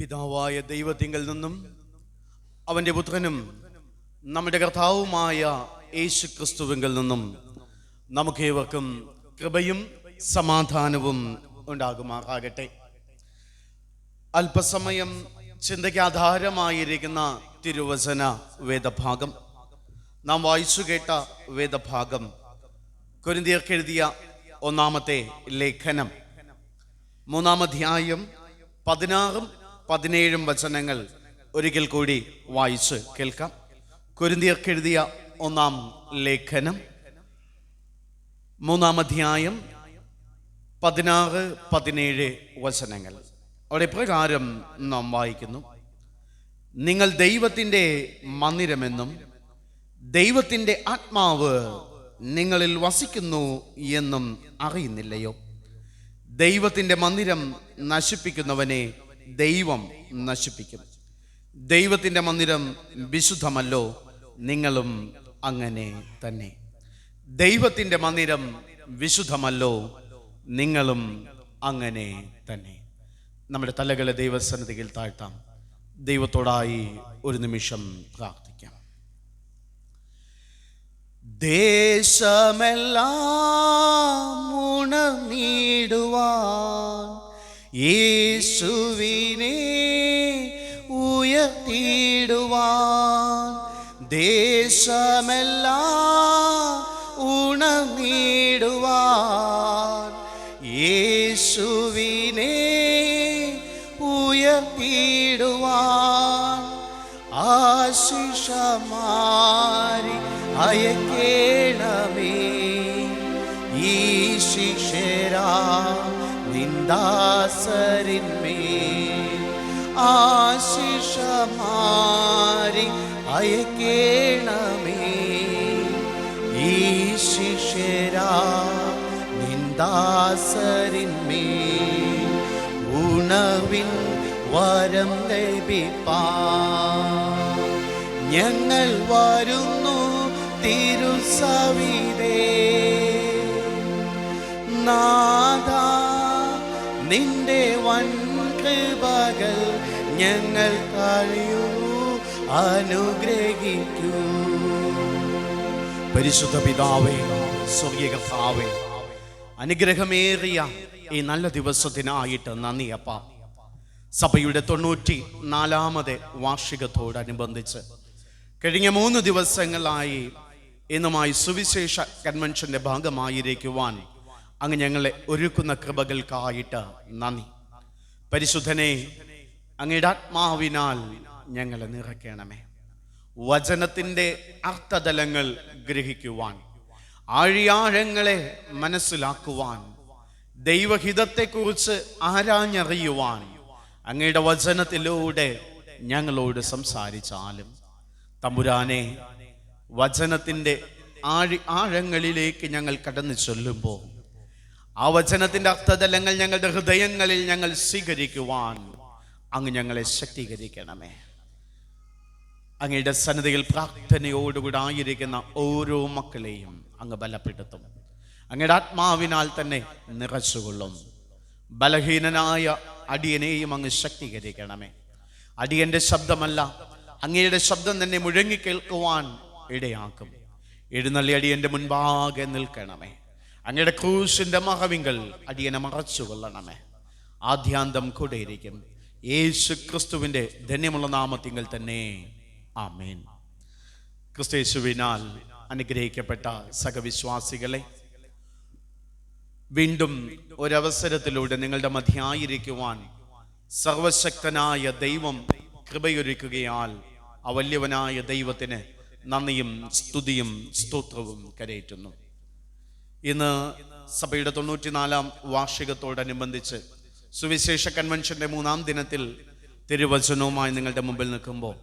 പിതാവായ ദൈവത്തിങ്കൽ നിന്നും അവൻ്റെ പുത്രനും നമ്മുടെ കർത്താവുമായ യേശു ക്രിസ്തുവിങ്കൽ നിന്നും നമുക്കേവർക്കും കൃപയും സമാധാനവും ഉണ്ടാകുമാറാകട്ടെ. അല്പസമയം ചിന്തയ്ക്ക് ആധാരമായിരിക്കുന്ന തിരുവചന വേദഭാഗം, നാം വായിച്ചു കേട്ട വേദഭാഗം കൊരിന്ത്യർക്ക് എഴുതിയ ഒന്നാമത്തെ ലേഖനം 3-ാം അധ്യായം 16-17 വചനങ്ങൾ ഒരിക്കൽ കൂടി വായിച്ച് കേൾക്കാം. കൊരിന്ത്യർക്ക് എഴുതിയ ഒന്നാം ലേഖനം 3-ാം അധ്യായം 16-17 വചനങ്ങൾ. അവിടെ പ്രകാരം നാം വായിക്കുന്നു: നിങ്ങൾ ദൈവത്തിൻ്റെ മന്ദിരമെന്നും ദൈവത്തിൻ്റെ ആത്മാവ് നിങ്ങളിൽ വസിക്കുന്നു എന്നും അറിയുന്നില്ലയോ? ദൈവത്തിൻ്റെ മന്ദിരം നശിപ്പിക്കുന്നവനെ ദൈവം നശിപ്പിക്കും. ദൈവത്തിൻ്റെ മന്ദിരം വിശുദ്ധമല്ലോ, നിങ്ങളും അങ്ങനെ തന്നെ. ദൈവത്തിൻ്റെ മന്ദിരം വിശുദ്ധമല്ലോ, നിങ്ങളും അങ്ങനെ തന്നെ. നമ്മുടെ തലകളെ ദൈവസന്നിധിയിൽ താഴ്ത്താം. ദൈവത്തോടായി ഒരു നിമിഷം പ്രാർത്ഥിക്കാം. ദേശമെല്ലാം ഉണർന്നിടുവാൻ യേശുവിനെ ഉയർത്തിടുവാൻ, ദേശമെല്ലാം ഉണർന്നിടുവാൻ യേശുവിനെ ഉയർത്തിടുവാൻ, ആശിഷമാരി അയക്കേണമേ ഈ ശിഷ്യരാ നിന്ദാസരിന്മേൽ, ആശിഷമാരി അയക്കേണമേ ഈ ശിഷ്യരാ നിന്ദാസരിന്മേൽ, ഉണർവിൻ വരം ലഭിപ്പാൻ ഞങ്ങൾ വരുന്നു തിരുസവിധേ. നാഥാ, നിന്റെ വൻ കൃപകൾ ഞങ്ങൾ കഴിയൂ അനുഗ്രഹിക്കൂ. പരിശുദ്ധ പിതാവേ, സ്വർഗീയ കർത്താവേ, അനുഗ്രഹമേറിയ ഈ നല്ല ദിവസത്തിനായിട്ട് നന്ദി അപ്പ. സഭയുടെ 94ാമത് വാർഷികത്തോടനുബന്ധിച്ച് കഴിഞ്ഞ 3 ദിവസങ്ങളായി ഇന്നുമായി സുവിശേഷ കൺവെൻഷന്റെ ഭാഗമായിരിക്കുവാൻ അങ്ങ് ഞങ്ങളെ ഒരുക്കുന്ന കൃപകൾക്കായിട്ട് നന്ദി. പരിശുദ്ധനെ, അങ്ങയുടെ ആത്മാവിനാൽ ഞങ്ങളെ നിറയ്ക്കണമേ. വചനത്തിൻ്റെ അർത്ഥതലങ്ങൾ ഗ്രഹിക്കുവാൻ, ആഴിയാഴങ്ങളെ മനസ്സിലാക്കുവാൻ, ദൈവഹിതത്തെക്കുറിച്ച് ആരാഞ്ഞറിയുവാൻ അങ്ങയുടെ വചനത്തിലൂടെ ഞങ്ങളോട് സംസാരിച്ചാലും തമ്പുരാനെ, വചനത്തിൻ്റെ ആഴങ്ങളിലേക്ക് ഞങ്ങൾ കടന്നു ചൊല്ലുമ്പോൾ ആ വചനത്തിൻ്റെ അർത്ഥതലങ്ങൾ ഞങ്ങളുടെ ഹൃദയങ്ങളിൽ ഞങ്ങൾ സ്വീകരിക്കുവാൻ അങ്ങ് ഞങ്ങളെ ശക്തീകരിക്കണമേ. അങ്ങയുടെ സന്നിധിയിൽ പ്രാർത്ഥനയോടുകൂടെ ആയിരിക്കുന്ന ഓരോ മക്കളെയും അങ്ങ് ബലപ്പെടുത്തും. അങ്ങയുടെ ആത്മാവിനാൽ തന്നെ നിറച്ചുകൊള്ളും. ബലഹീനനായ അടിയനെയും അങ്ങ് ശക്തീകരിക്കണമേ. അടിയന്റെ ശബ്ദമല്ല, അങ്ങയുടെ ശബ്ദം തന്നെ മുഴങ്ങി കേൾക്കുവാൻ ഇടയാക്കും. എഴുന്നള്ളി അടിയന്റെ മുൻപാകെ നിൽക്കണമേ. അങ്ങയുടെ ക്രൂശിന്റെ മറവിങ്കൽ അടിയനെ മറച്ചുകൊള്ളണമേ. ആദ്യാന്തം കൂടെയിരിക്കും. യേശു ക്രിസ്തുവിന്റെ ധന്യമുള്ള നാമത്തിങ്കൽ തന്നെ, ആമേൻ. ക്രിസ്തയേശുവിനാൽ അനുഗ്രഹിക്കപ്പെട്ട സഹവിശ്വാസികളെ, വീണ്ടും ഒരവസരത്തിലൂടെ നിങ്ങളുടെ മധ്യായിരിക്കുവാൻ സർവശക്തനായ ദൈവം കൃപയൊരുക്കുകയാൽ ആ വല്യവനായ ദൈവത്തിന് നന്ദിയും സ്തുതിയും സ്തോത്രവും കരയേറ്റുന്നു. ഇന്ന് സഭയുടെ 94ാം വാർഷികത്തോടനുബന്ധിച്ച് സുവിശേഷ കൺവെൻഷന്റെ 3-ാം ദിനത്തിൽ തിരുവചനവുമായി നിങ്ങളുടെ മുമ്പിൽ നിൽക്കുമ്പോൾ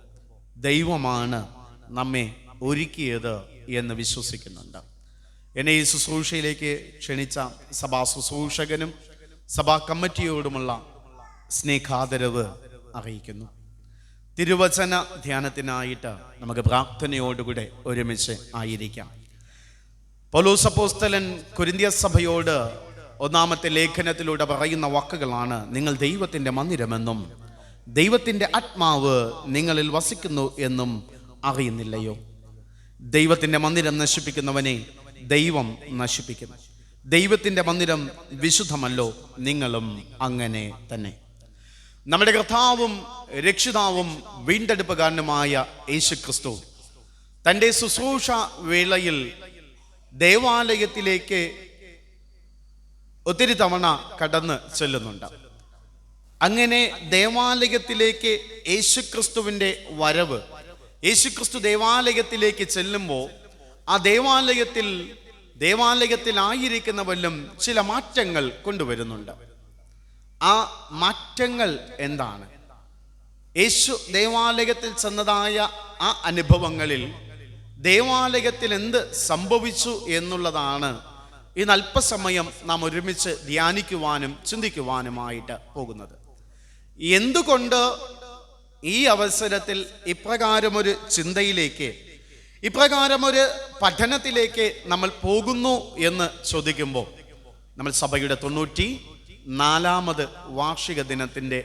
ദൈവമാണ് നമ്മെ ഒരുക്കിയത് എന്ന് വിശ്വസിക്കുന്നുണ്ട്. എന്നെ ഈ ശുശ്രൂഷയിലേക്ക് ക്ഷണിച്ച സഭാ ശുശ്രൂഷകനും സഭാ കമ്മിറ്റിയോടുമുള്ള സ്നേഹാദരവ് അറിയിക്കുന്നു. തിരുവചന ധ്യാനത്തിനായിട്ട് നമുക്ക് പ്രാർത്ഥനയോടുകൂടെ ഒരുമിച്ച് ആയിരിക്കാം. പൗലോസ് അപ്പോസ്തലൻ കൊരിന്ത്യ സഭയോട് ഒന്നാമത്തെ ലേഖനത്തിലൂടെ പറയുന്ന വാക്കുകളാണ്: നിങ്ങൾ ദൈവത്തിൻ്റെ മന്ദിരമെന്നും ദൈവത്തിൻ്റെ ആത്മാവ് നിങ്ങളിൽ വസിക്കുന്നു എന്നും അറിയുന്നില്ലയോ? ദൈവത്തിൻ്റെ മന്ദിരം നശിപ്പിക്കുന്നവനെ ദൈവം നശിപ്പിക്കും. ദൈവത്തിൻ്റെ മന്ദിരം വിശുദ്ധമല്ലോ, നിങ്ങളും അങ്ങനെ തന്നെ. നമ്മുടെ കർത്താവും രക്ഷിതാവും വീണ്ടെടുപ്പുകാരനുമായ യേശുക്രിസ്തു തൻ്റെ ശുശ്രൂഷ വേളയിൽ ദേവാലയത്തിലേക്ക് ഒത്തിരി തവണ കടന്ന് ചെല്ലുന്നുണ്ട്. അങ്ങനെ ദേവാലയത്തിലേക്ക് യേശുക്രിസ്തുവിൻ്റെ വരവ്, യേശുക്രിസ്തു ദേവാലയത്തിലേക്ക് ചെല്ലുമ്പോൾ ആ ദേവാലയത്തിലായിരിക്കുന്നവരിലും ചില മാറ്റങ്ങൾ കൊണ്ടുവരുന്നുണ്ട്. ആ മാറ്റങ്ങൾ എന്താണ്? യേശു ദേവാലയത്തിൽ ചെന്നതായ ആ അനുഭവങ്ങളിൽ ദേവാലയത്തിൽ എന്ത് സംഭവിച്ചു എന്നുള്ളതാണ് ഇന്ന് അല്പസമയം നാം ഒരുമിച്ച് ധ്യാനിക്കുവാനും ചിന്തിക്കുവാനുമായിട്ട് പോകുന്നത്. എന്തുകൊണ്ട് ഈ അവസരത്തിൽ ഇപ്രകാരമൊരു ചിന്തയിലേക്ക്, ഇപ്രകാരമൊരു പഠനത്തിലേക്ക് നമ്മൾ പോകുന്നു എന്ന് ചോദിക്കുമ്പോൾ, നമ്മൾ സഭയുടെ 94ാമത് വാർഷിക ദിനത്തിൻ്റെ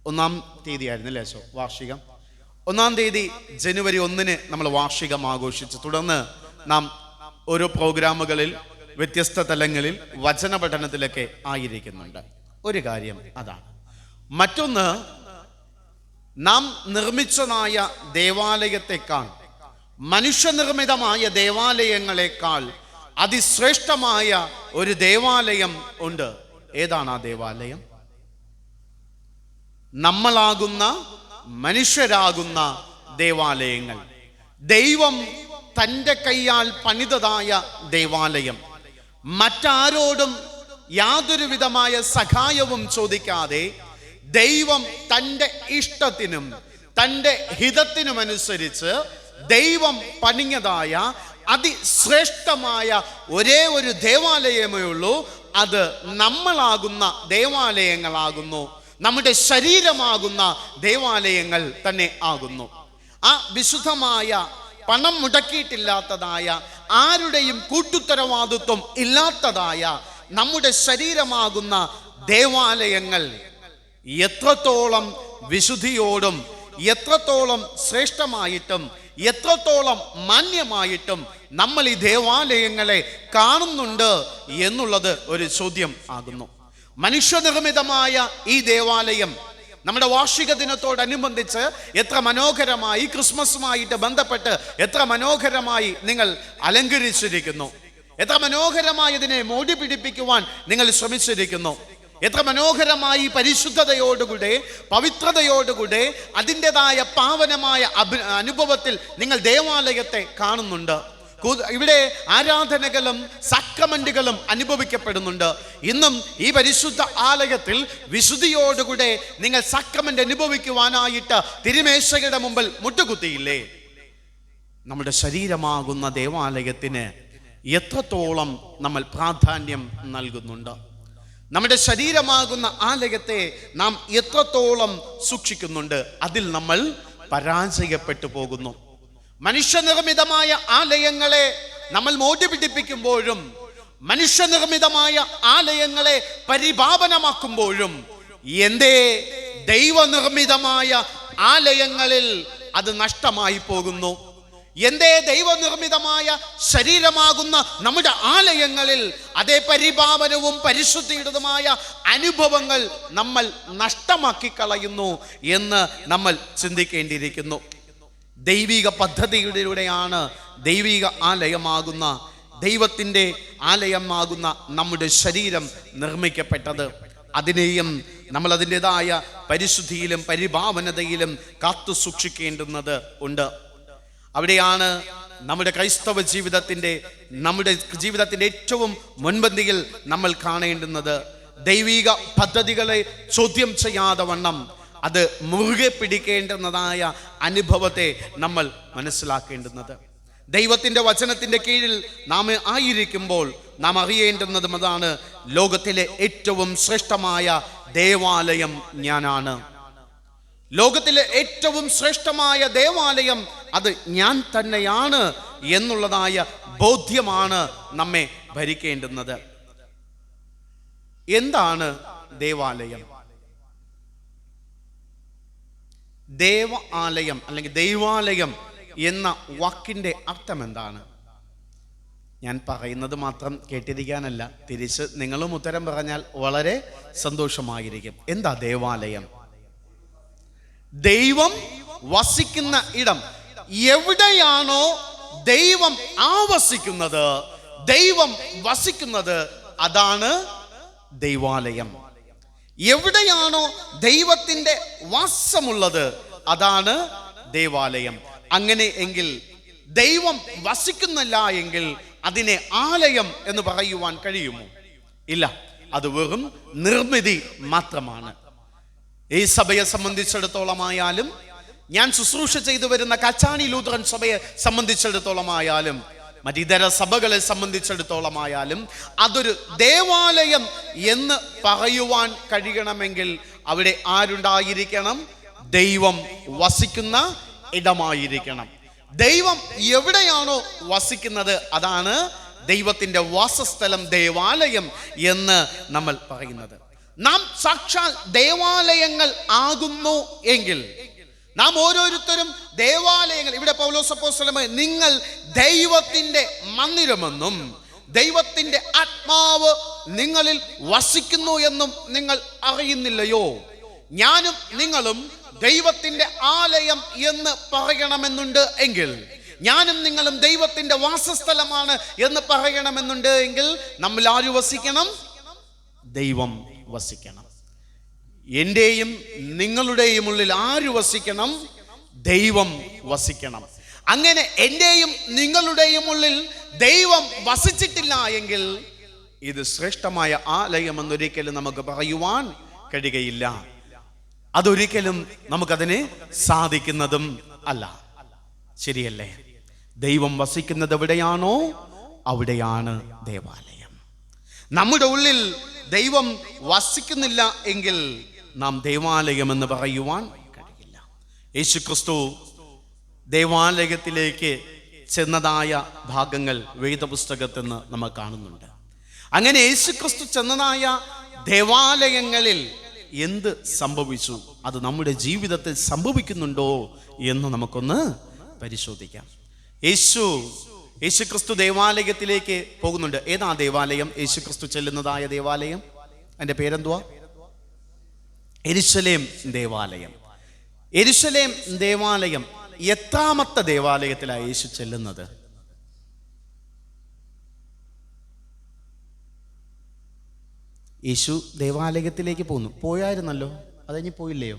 1-ാം തീയതി ആയിരുന്നല്ലേ വാർഷികം? 1-ാം തീയതി ജനുവരി 1-ന് നമ്മൾ വാർഷികം ആഘോഷിച്ചു. തുടർന്ന് നാം ഓരോ പ്രോഗ്രാമുകളിൽ വ്യത്യസ്ത തലങ്ങളിൽ വചന പഠനത്തിലൊക്കെ ആയിരിക്കുന്നുണ്ട്. ഒരു കാര്യം അതാണ്. മറ്റൊന്ന്, നാം നിർമ്മിച്ചതായ ദേവാലയത്തെക്കാൾ, മനുഷ്യനിർമ്മിതമായ ദേവാലയങ്ങളെക്കാൾ അതിശ്രേഷ്ഠമായ ഒരു ദേവാലയം ഉണ്ട്. ഏതാണ് ആ ദേവാലയം? നമ്മളാകുന്ന, മനുഷ്യരാകുന്ന ദേവാലയങ്ങൾ. ദൈവം തൻ്റെ കൈയാൽ പണിതതായ ദേവാലയം. മറ്റാരോടും യാതൊരു വിധമായ സഹായവും ചോദിക്കാതെ ദൈവം തൻ്റെ ഇഷ്ടത്തിനും തൻ്റെ ഹിതത്തിനുമനുസരിച്ച് ദൈവം പണിഞ്ഞതായ അതിശ്രേഷ്ഠമായ ഒരേ ഒരു ദേവാലയമേ ഉള്ളൂ. അത് നമ്മളാകുന്ന ദേവാലയങ്ങളാകുന്നു, നമ്മുടെ ശരീരമാകുന്ന ദേവാലയങ്ങൾ തന്നെ ആകുന്നു. ആ വിശുദ്ധമായ, പണം മുടക്കിയിട്ടില്ലാത്തതായ, ആരുടെയും കൂട്ടുത്തരവാദിത്വം ഇല്ലാത്തതായ നമ്മുടെ ശരീരമാകുന്ന ദേവാലയങ്ങൾ എത്രത്തോളം വിശുദ്ധിയോടും എത്രത്തോളം ശ്രേഷ്ഠമായിട്ടും എത്രത്തോളം മാന്യമായിട്ടും നമ്മൾ ഈ ദേവാലയങ്ങളെ കാണുന്നുണ്ട് എന്നുള്ളത് ഒരു ചോദ്യം ആകുന്നു. മനുഷ്യനിർമ്മിതമായ ഈ ദേവാലയം നമ്മുടെ വാർഷിക ദിനത്തോടനുബന്ധിച്ച് എത്ര മനോഹരമായി, ക്രിസ്മസുമായിട്ട് ബന്ധപ്പെട്ട് എത്ര മനോഹരമായി നിങ്ങൾ അലങ്കരിച്ചിരിക്കുന്നു, എത്ര മനോഹരമായി ഇതിനെ മോടി പിടിപ്പിക്കുവാൻ നിങ്ങൾ ശ്രമിച്ചിരിക്കുന്നു, എത്ര മനോഹരമായി പരിശുദ്ധതയോടുകൂടെ, പവിത്രതയോടുകൂടെ, അതിൻ്റെതായ പാവനമായ അനുഭവത്തിൽ നിങ്ങൾ ദേവാലയത്തെ കാണുന്നുണ്ട്. ഇവിടെ ആരാധനകളും സക്രമന്റുകളും അനുഭവിക്കപ്പെടുന്നുണ്ട്. ഇന്നും ഈ പരിശുദ്ധ ആലയത്തിൽ വിശുദ്ധിയോടുകൂടെ നിങ്ങൾ സക്രമന്റ് അനുഭവിക്കുവാനായിട്ട് തിരുമേശയുടെ മുമ്പിൽ മുട്ടുകുത്തിയില്ലേ? നമ്മുടെ ശരീരമാകുന്ന ദേവാലയത്തിന് എത്രത്തോളം നമ്മൾ പ്രാധാന്യം നൽകുന്നുണ്ട്? നമ്മുടെ ശരീരമാകുന്ന ആലയത്തെ നാം എത്രത്തോളം സൂക്ഷിക്കുന്നുണ്ട്? അതിൽ നമ്മൾ പരാജയപ്പെട്ടു പോകുന്നു. മനുഷ്യനിർമ്മിതമായ ആലയങ്ങളെ നമ്മൾ മോടി പിടിപ്പിക്കുമ്പോഴും, മനുഷ്യനിർമ്മിതമായ ആലയങ്ങളെ പരിപാവനമാക്കുമ്പോഴും, എന്തേ ദൈവനിർമ്മിതമായ ആലയങ്ങളിൽ അത് നഷ്ടമായി പോകുന്നു? എന്തേ ദൈവനിർമ്മിതമായ ശരീരമാകുന്ന നമ്മുടെ ആലയങ്ങളിൽ അതേ പരിപാവനവും പരിശുദ്ധിയുടേതുമായ അനുഭവങ്ങൾ നമ്മൾ നഷ്ടമാക്കി കളയുന്നു എന്ന് നമ്മൾ ചിന്തിക്കേണ്ടിയിരിക്കുന്നു. ദൈവിക പദ്ധതിയിലൂടെയാണ് ദൈവിക ആലയമാകുന്ന, ദൈവത്തിൻ്റെ ആലയമാകുന്ന നമ്മുടെ ശരീരം നിർമ്മിക്കപ്പെട്ടത്. അതിനെയും നമ്മൾ അതിൻ്റെതായ പരിശുദ്ധിയിലും പരിഭാവനതയിലും കാത്തു സൂക്ഷിക്കേണ്ടുന്നത് ഉണ്ട്. അവിടെയാണ് നമ്മുടെ ക്രൈസ്തവ നമ്മുടെ ജീവിതത്തിൻ്റെ ഏറ്റവും മുൻപന്തിയിൽ നമ്മൾ കാണേണ്ടുന്നത്. ദൈവിക പദ്ധതികളെ ചോദ്യം ചെയ്യാതെ വണ്ണം അത് മുറുകെ പിടിക്കേണ്ടുന്നതായ അനുഭവത്തെ നമ്മൾ മനസ്സിലാക്കേണ്ടുന്നത്. ദൈവത്തിൻ്റെ വചനത്തിൻ്റെ കീഴിൽ നാം ആയിരിക്കുമ്പോൾ നാം അറിയേണ്ടുന്നതും അതാണ്. ലോകത്തിലെ ഏറ്റവും ശ്രേഷ്ഠമായ ദേവാലയം ഞാനാണ്. ലോകത്തിലെ ഏറ്റവും ശ്രേഷ്ഠമായ ദേവാലയം അത് ഞാൻ തന്നെയാണ് എന്നുള്ളതായ ബോധ്യമാണ് നമ്മെ ഭരിക്കേണ്ടുന്നത്. എന്താണ് ദേവാലയം? ദേവ ആലയം അല്ലെങ്കിൽ ദൈവാലയം എന്ന വാക്കിൻ്റെ അർത്ഥം എന്താണ്? ഞാൻ പറയുന്നത് മാത്രം കേട്ടിരിക്കാനല്ല, തിരിച്ച് നിങ്ങളും ഉത്തരം പറഞ്ഞാൽ വളരെ സന്തോഷമായിരിക്കും. എന്താ ദേവാലയം? ദൈവം വസിക്കുന്ന ഇടം. എവിടെയാണോ ദൈവം ആവസിക്കുന്നത്, ദൈവം വസിക്കുന്നത്, അതാണ് ദൈവാലയം. എവിടെയാണോ ദൈവത്തിൻ്റെ വാസമുള്ളത്, അതാണ് ദേവാലയം. അങ്ങനെ എങ്കിൽ ദൈവം വസിക്കുന്നില്ല എങ്കിൽ അതിനെ ആലയം എന്ന് പറയുവാൻ കഴിയുമോ? ഇല്ല, അത് വെറും നിർമ്മിതി മാത്രമാണ്. ഈ സഭയെ സംബന്ധിച്ചിടത്തോളമായാലും, ഞാൻ ശുശ്രൂഷ ചെയ്തു വരുന്ന കച്ചാണി ലൂത്രൻ സഭയെ സംബന്ധിച്ചിടത്തോളമായാലും, മറ്റിതര സഭകളെ സംബന്ധിച്ചിടത്തോളമായാലും, അതൊരു ദേവാലയം എന്ന് പറയുവാൻ കഴിയണമെങ്കിൽ അവിടെ ആരുണ്ടായിരിക്കണം? ദൈവം വസിക്കുന്ന ഇടമായിരിക്കണം. ദൈവം എവിടെയാണോ വസിക്കുന്നത്, അതാണ് ദൈവത്തിൻ്റെ വാസസ്ഥലം, ദേവാലയം എന്ന് നമ്മൾ പറയുന്നത്. നാം സാക്ഷാൽ ദേവാലയങ്ങൾ ആകുന്നു എങ്കിൽ, നാം ഓരോരുത്തരും ദേവാലയങ്ങൾ, ഇവിടെ പൗലോസ് അപ്പോസ്തലൻ നിങ്ങൾ ദൈവത്തിൻ്റെ മന്ദിരമെന്നും ദൈവത്തിൻ്റെ ആത്മാവ് നിങ്ങളിൽ വസിക്കുന്നു എന്നും നിങ്ങൾ അറിയുന്നില്ലയോ? ഞാനും നിങ്ങളും ദൈവത്തിൻ്റെ ആലയം എന്ന് പറയണമെന്നുണ്ട് എങ്കിൽ, ഞാനും നിങ്ങളും ദൈവത്തിൻ്റെ വാസസ്ഥലമാണ് എന്ന് പറയണമെന്നുണ്ട് എങ്കിൽ, നമ്മൾ ആര് വസിക്കണം? ദൈവം വസിക്കണം. എൻ്റെയും നിങ്ങളുടെയും ഉള്ളിൽ ആര് വസിക്കണം? ദൈവം വസിക്കണം. അങ്ങനെ എൻ്റെയും നിങ്ങളുടെയും ഉള്ളിൽ ദൈവം വസിച്ചിട്ടില്ല എങ്കിൽ ഇത് ശ്രേഷ്ഠമായ ആലയമെന്നൊരിക്കലും നമുക്ക് പറയുവാൻ കഴിയുകയില്ല. അതൊരിക്കലും നമുക്കതിനെ സാധിക്കുന്നതും അല്ല. ശരിയല്ലേ? ദൈവം വസിക്കുന്നത് എവിടെയാണോ അവിടെയാണ് ദേവാലയം. നമ്മുടെ ഉള്ളിൽ ദൈവം വസിക്കുന്നില്ല എങ്കിൽ നാം ദേവാലയം എന്ന് പറയുവാൻ കഴിയില്ല. യേശുക്രിസ്തു ദേവാലയത്തിലേക്ക് ചെന്നതായ ഭാഗങ്ങൾ വേദപുസ്തകത്തിൽ നിന്ന് നമ്മൾ കാണുന്നുണ്ട്. അങ്ങനെ യേശുക്രിസ്തു ചെന്നതായ ദേവാലയങ്ങളിൽ എന്ത് സംഭവിച്ചു, അത് നമ്മുടെ ജീവിതത്തിൽ സംഭവിക്കുന്നുണ്ടോ എന്ന് നമുക്കൊന്ന് പരിശോധിക്കാം. യേശുക്രിസ്തു ദേവാലയത്തിലേക്ക് പോകുന്നുണ്ട്. ഏതാ ദേവാലയം? യേശുക്രിസ്തു ചെല്ലുന്നതായ ദേവാലയം, അതിൻ്റെ പേരെന്തുവാ? യെരുശലേം ദേവാലയം. യെരുശലേം ദേവാലയം എത്രാമത്തെ ദേവാലയത്തിലാണ് യേശു ചെല്ലുന്നത്? യേശു ദേവാലയത്തിലേക്ക് പോയായിരുന്നല്ലോ, അതഞ്ഞ് പോയില്ലയോ?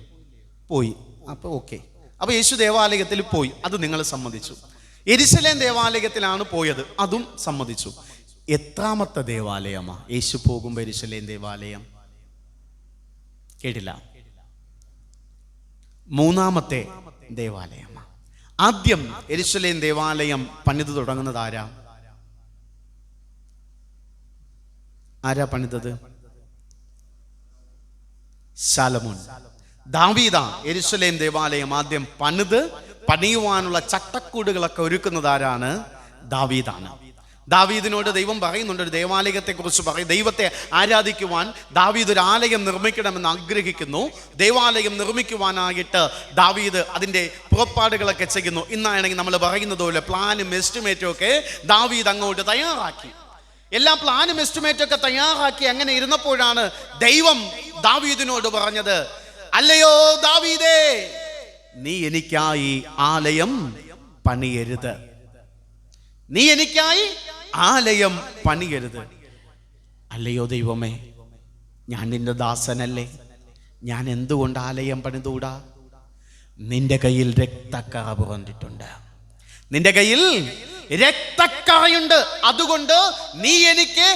പോയി. അപ്പോൾ ഓക്കെ, അപ്പോൾ യേശു ദേവാലയത്തിൽ പോയി, അത് നിങ്ങൾ സമ്മതിച്ചു. യെരുശലേം ദേവാലയത്തിലാണ് പോയത്, അതും സമ്മതിച്ചു. എത്രാമത്തെ ദേവാലയമാ യേശു പോകുമ്പോൾ യെരുശലേം ദേവാലയം? കേട്ടില്ല. മൂന്നാമത്തെ ദേവാലയമാണ്. ആദ്യം യെരുശലേം ദേവാലയം പണിത് തുടങ്ങുന്നത് ആരാ പണിതത്? ശലോമോൻ. ദാവീദാ യെരുശലേം ദേവാലയം ആദ്യം പണിയുവാനുള്ള ചട്ടക്കൂടുകളൊക്കെ ഒരുക്കുന്നത് ആരാണ്? ദാവീദാണ്. ദാവീദിനോട് ദൈവം പറയുന്നുണ്ട്, ഒരു ദേവാലയത്തെ കുറിച്ച് പറയും. ദൈവത്തെ ആരാധിക്കുവാൻ ദാവീദ് ഒരു ആലയം നിർമ്മിക്കണമെന്ന് ആഗ്രഹിക്കുന്നു. ദേവാലയം നിർമ്മിക്കുവാനായിട്ട് ദാവീദ് അതിൻ്റെ പുറപ്പാടുകളൊക്കെ ചെയ്യുന്നു. ഇന്നാണെങ്കിൽ നമ്മൾ പറയുന്നത് പോലെ പ്ലാനും എസ്റ്റിമേറ്റും ഒക്കെ ദാവീദ് അങ്ങോട്ട് തയ്യാറാക്കി. എല്ലാ പ്ലാനും എസ്റ്റിമേറ്റും ഒക്കെ തയ്യാറാക്കി അങ്ങനെ ഇരുന്നപ്പോഴാണ് ദൈവം ദാവീദിനോട് പറഞ്ഞത്, അല്ലയോ ദാവീദേ, നീ എനിക്കായി ആലയം പണിയരുത്. നീ എനിക്കായി ആലയം പണിയരുത്. അല്ലയോ ദൈവമേ, ഞാൻ നിന്റെ ദാസനല്ലേ, ഞാൻ എന്തുകൊണ്ട് ആലയം പണിതൂടാ? നിന്റെ കയ്യിൽ രക്തക്കറ പുറന്നിട്ടുണ്ട്, നിന്റെ കയ്യിൽ രക്തക്കറയുണ്ട്, അതുകൊണ്ട് നീ എനിക്ക്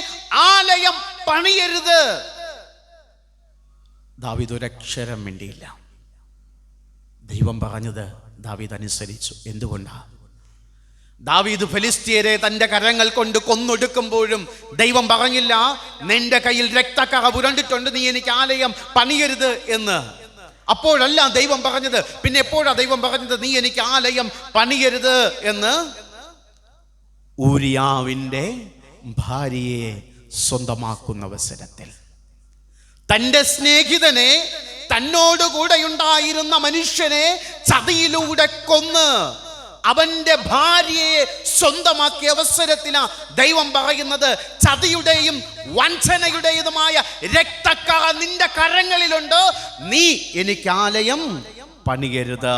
ആലയം പണിയരുത്. ദാവീദ് ഒരക്ഷരം മിണ്ടിയില്ല. ദൈവം പറഞ്ഞത് ദാവീദ് അനുസരിച്ചു. എന്തുകൊണ്ടാ? ദാവീദ് ഫെലിസ്ത്യരെ തൻ്റെ കരങ്ങൾ കൊണ്ട് കൊന്നൊടുക്കുമ്പോഴും ദൈവം പറഞ്ഞില്ല, നിന്റെ കയ്യിൽ രക്തക്കറ പുരണ്ടിട്ടുണ്ട്, നീ എനിക്ക് ആലയം പണിയരുത് എന്ന്. അപ്പോഴല്ല ദൈവം പറഞ്ഞത്. പിന്നെ എപ്പോഴാ ദൈവം പറഞ്ഞത് നീ എനിക്ക് ആലയം പണിയരുത് എന്ന്? ഊരിയാവിൻ്റെ ഭാര്യയെ സ്വന്തമാക്കുന്ന അവസരത്തിൽ, തൻ്റെ സ്നേഹിതനെ തന്നോടുകൂടെ ഉണ്ടായിരുന്ന മനുഷ്യനെ ചതിയിലൂടെ കൊന്ന് അവന്റെ ഭാര്യയെ സ്വന്തമാക്കിയ അവസരത്തിലാ ദൈവം പറയുന്നത്, ചതിയുടെയും വഞ്ചനയുടേതുമായ രക്തക്കറ നിന്റെ കരങ്ങളിലുണ്ട്, നീ എനിക്ക് ആലയം പണിയരുത്.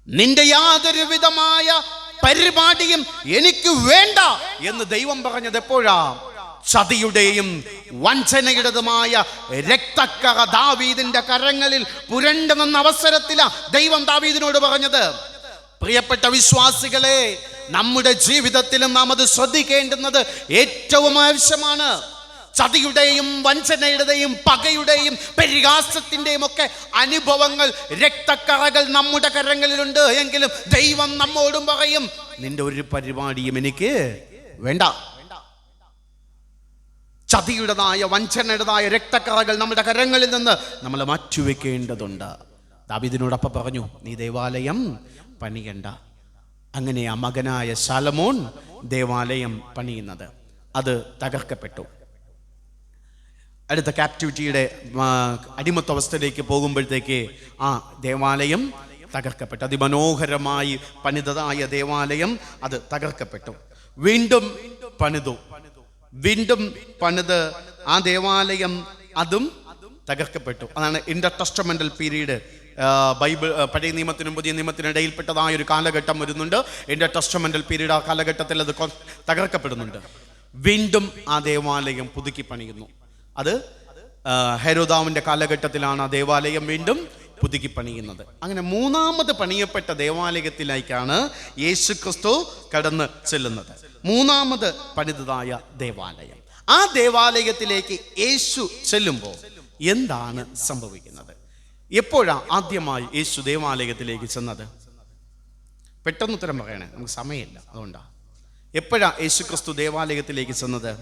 നിന്റെ യാതൊരു വിധമായ പരിപാടിയും എനിക്ക് വേണ്ട എന്ന് ദൈവം പറഞ്ഞത് എപ്പോഴാ? ചതിയുടെയും വഞ്ചനയുടേതുമായ രക്തക്കറ ദാവീദിന്റെ കരങ്ങളിൽ പുരണ്ടു നിന്ന അവസരത്തിലാ ദൈവം ദാവീദിനോട് പറഞ്ഞത്. പ്രിയപ്പെട്ട വിശ്വാസികളെ, നമ്മുടെ ജീവിതത്തിലും നാം അത് ശ്രദ്ധിക്കേണ്ടുന്നത് ഏറ്റവും ആവശ്യമാണ്. ചതിയുടെയും വഞ്ചനയുടെയും പകയുടെയും പരിഹാസത്തിന്റെയും ഒക്കെ അനുഭവങ്ങൾ, രക്തക്കറകൾ നമ്മുടെ കരങ്ങളിലുണ്ട് എങ്കിലും ദൈവം നമ്മോടും പറയും, നിന്റെ ഒരു പരിപാടിയും എനിക്ക് വേണ്ട. ചതിയുടേതായ വഞ്ചനയുടേതായ രക്തക്കറകൾ നമ്മുടെ കരങ്ങളിൽ നിന്ന് നമ്മൾ മാറ്റിവെക്കേണ്ടതുണ്ട്. ദാവീദിനോടപ്പം പറഞ്ഞു, നീ ദേവാലയം പണിയണ്ട. അങ്ങനെ ആ മകനായ ശലോമോൻ ദേവാലയം പണിയുന്നത്, അത് തകർക്കപ്പെട്ടു. അടുത്ത ക്യാപ്റ്റിവിറ്റിയുടെ അടിമത്ത അവസ്ഥയിലേക്ക് പോകുമ്പോഴത്തേക്ക് ആ ദേവാലയം തകർക്കപ്പെട്ടു. അതിമനോഹരമായി പണിതതായ ദേവാലയം അത് തകർക്കപ്പെട്ടു. വീണ്ടും പണിത് ആ ദേവാലയം അതും തകർക്കപ്പെട്ടു. അതാണ് ഇന്റർ ടെസ്റ്റമെന്റൽ പീരീഡ്. ബൈബിൾ പഴയ നിയമത്തിനും പുതിയ നിയമത്തിനും ഇടയിൽപ്പെട്ടതായ ഒരു കാലഘട്ടം വരുന്നുണ്ട്. ഇന്റർ ടെസ്റ്റമെന്റൽ പീരീഡ്, ആ കാലഘട്ടത്തിൽ അത് തകർക്കപ്പെടുന്നുണ്ട്. വീണ്ടും ആ ദേവാലയം പുതുക്കി പണിയുന്നു. അത് ഹെരോദാവിന്റെ കാലഘട്ടത്തിലാണ് ആ ദേവാലയം വീണ്ടും പുതുക്കി പണിയുന്നത്. അങ്ങനെ മൂന്നാമത് പണിയപ്പെട്ട ദേവാലയത്തിലേക്കാണ് യേശു ക്രിസ്തു കടന്ന് ചെല്ലുന്നത്. മൂന്നാമത് പണിതതായ ദേവാലയം. ആ ദേവാലയത്തിലേക്ക് യേശു ചെല്ലുമ്പോൾ എന്താണ് സംഭവിക്കുന്നത്? എപ്പോഴാ ആദ്യമായി യേശു ദേവാലയത്തിലേക്ക് ചെന്നത്? പെട്ടെന്ന് ഉത്തരം പറയണേ, നമുക്ക് സമയമില്ല, അതുകൊണ്ടാ. എപ്പോഴാ യേശു ക്രിസ്തു ദേവാലയത്തിലേക്ക് ചെന്നത്?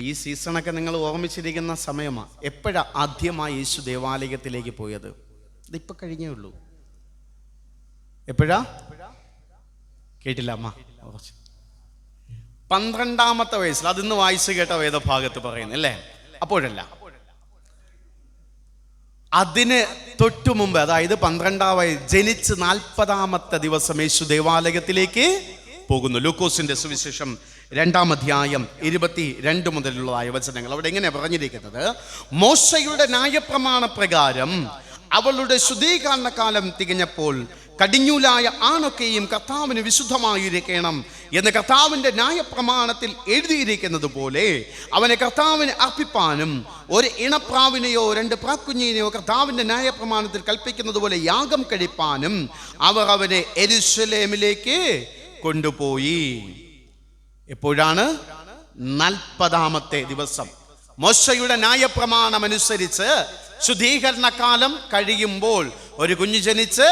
ഈ സീസണൊക്കെ നിങ്ങൾ ഓർമ്മിച്ചിരിക്കുന്ന സമയമാണ്. എപ്പോഴാ ആദ്യമായി യേശു ദേവാലയത്തിലേക്ക് പോയത്? ഇതിപ്പോ കഴിഞ്ഞേ ഉള്ളൂ. എപ്പോഴാ? കേട്ടില്ല അമ്മ? 12ാമത്തെ വയസ്സിൽ. അതിന്ന് വായിച്ചു കേട്ട വേദഭാഗത്ത് പറയുന്നു അല്ലേ? അപ്പോഴല്ല, അതിന് തൊട്ടു മുമ്പ്, അതായത് 12ാം വയസ്സ് ജനിച്ച് 40ാമത്തെ ദിവസം യേശു ദേവാലയത്തിലേക്ക് പോകുന്നു. ലൂക്കോസിന്റെ സുവിശേഷം 2-ാം അധ്യായം 22 മുതലുള്ളതായ വചനങ്ങൾ. അവിടെ എങ്ങനെ പറഞ്ഞിരിക്കുന്നത്? മോശയുടെ ന്യായപ്രമാണ പ്രകാരം അവളുടെ ശുദ്ധീകരണ കാലം തികഞ്ഞപ്പോൾ കടിഞ്ഞൂലായ ആണൊക്കെയും കർത്താവിന് വിശുദ്ധമായിരിക്കണം എന്ന് കർത്താവിന്റെ ന്യായപ്രമാണത്തിൽ എഴുതിയിരിക്കുന്നത് പോലെ അവനെ കർത്താവിന് അർപ്പിപ്പാനും ഒരു ഇണപ്രാവിനെയോ 2 പ്രാക്കുഞ്ഞിനെയോ കർത്താവിന്റെ ന്യായപ്രമാണത്തിൽ കൽപ്പിക്കുന്നത് പോലെ യാഗം കഴിപ്പാനും അവർ അവനെ യെരൂശലേമിലേക്ക് കൊണ്ടുപോയി. എപ്പോഴാണ്? 40ാമത്തെ ദിവസം. മോശയുടെ ന്യായപ്രമാണം അനുസരിച്ച് ശുദ്ധീകരണ കാലം കഴിയുമ്പോൾ ഒരു കുഞ്ഞു ജനിച്ച്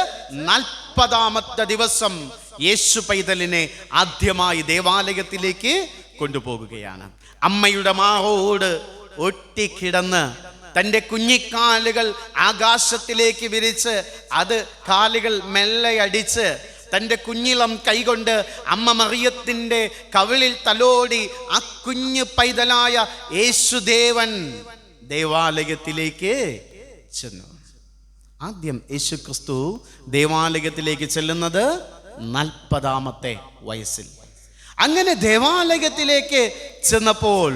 40ാമത്തെ ദിവസം യേശു പൈതലിനെ ആദ്യമായി ദേവാലയത്തിലേക്ക് കൊണ്ടുപോകുകയാണ്. അമ്മയുടെ മാറോട് ഒട്ടിക്കിടന്ന് തൻ്റെ കുഞ്ഞിക്കാലുകൾ ആകാശത്തിലേക്ക് വിരിച്ച് അത് കാലുകൾ മെല്ലെ അടിച്ച് തൻ്റെ കുഞ്ഞിളം കൈകൊണ്ട് അമ്മ മറിയത്തിൻ്റെ കവിളിൽ തലോടി ആ കുഞ്ഞു പൈതലായ യേശുദേവൻ ദേവാലയത്തിലേക്ക് ചെന്നു. ആദ്യം യേശു ക്രിസ്തു ദേവാലയത്തിലേക്ക് ചെല്ലുന്നത് 40ാമത്തെ വയസ്സിൽ. അങ്ങനെ ദേവാലയത്തിലേക്ക് ചെന്നപ്പോൾ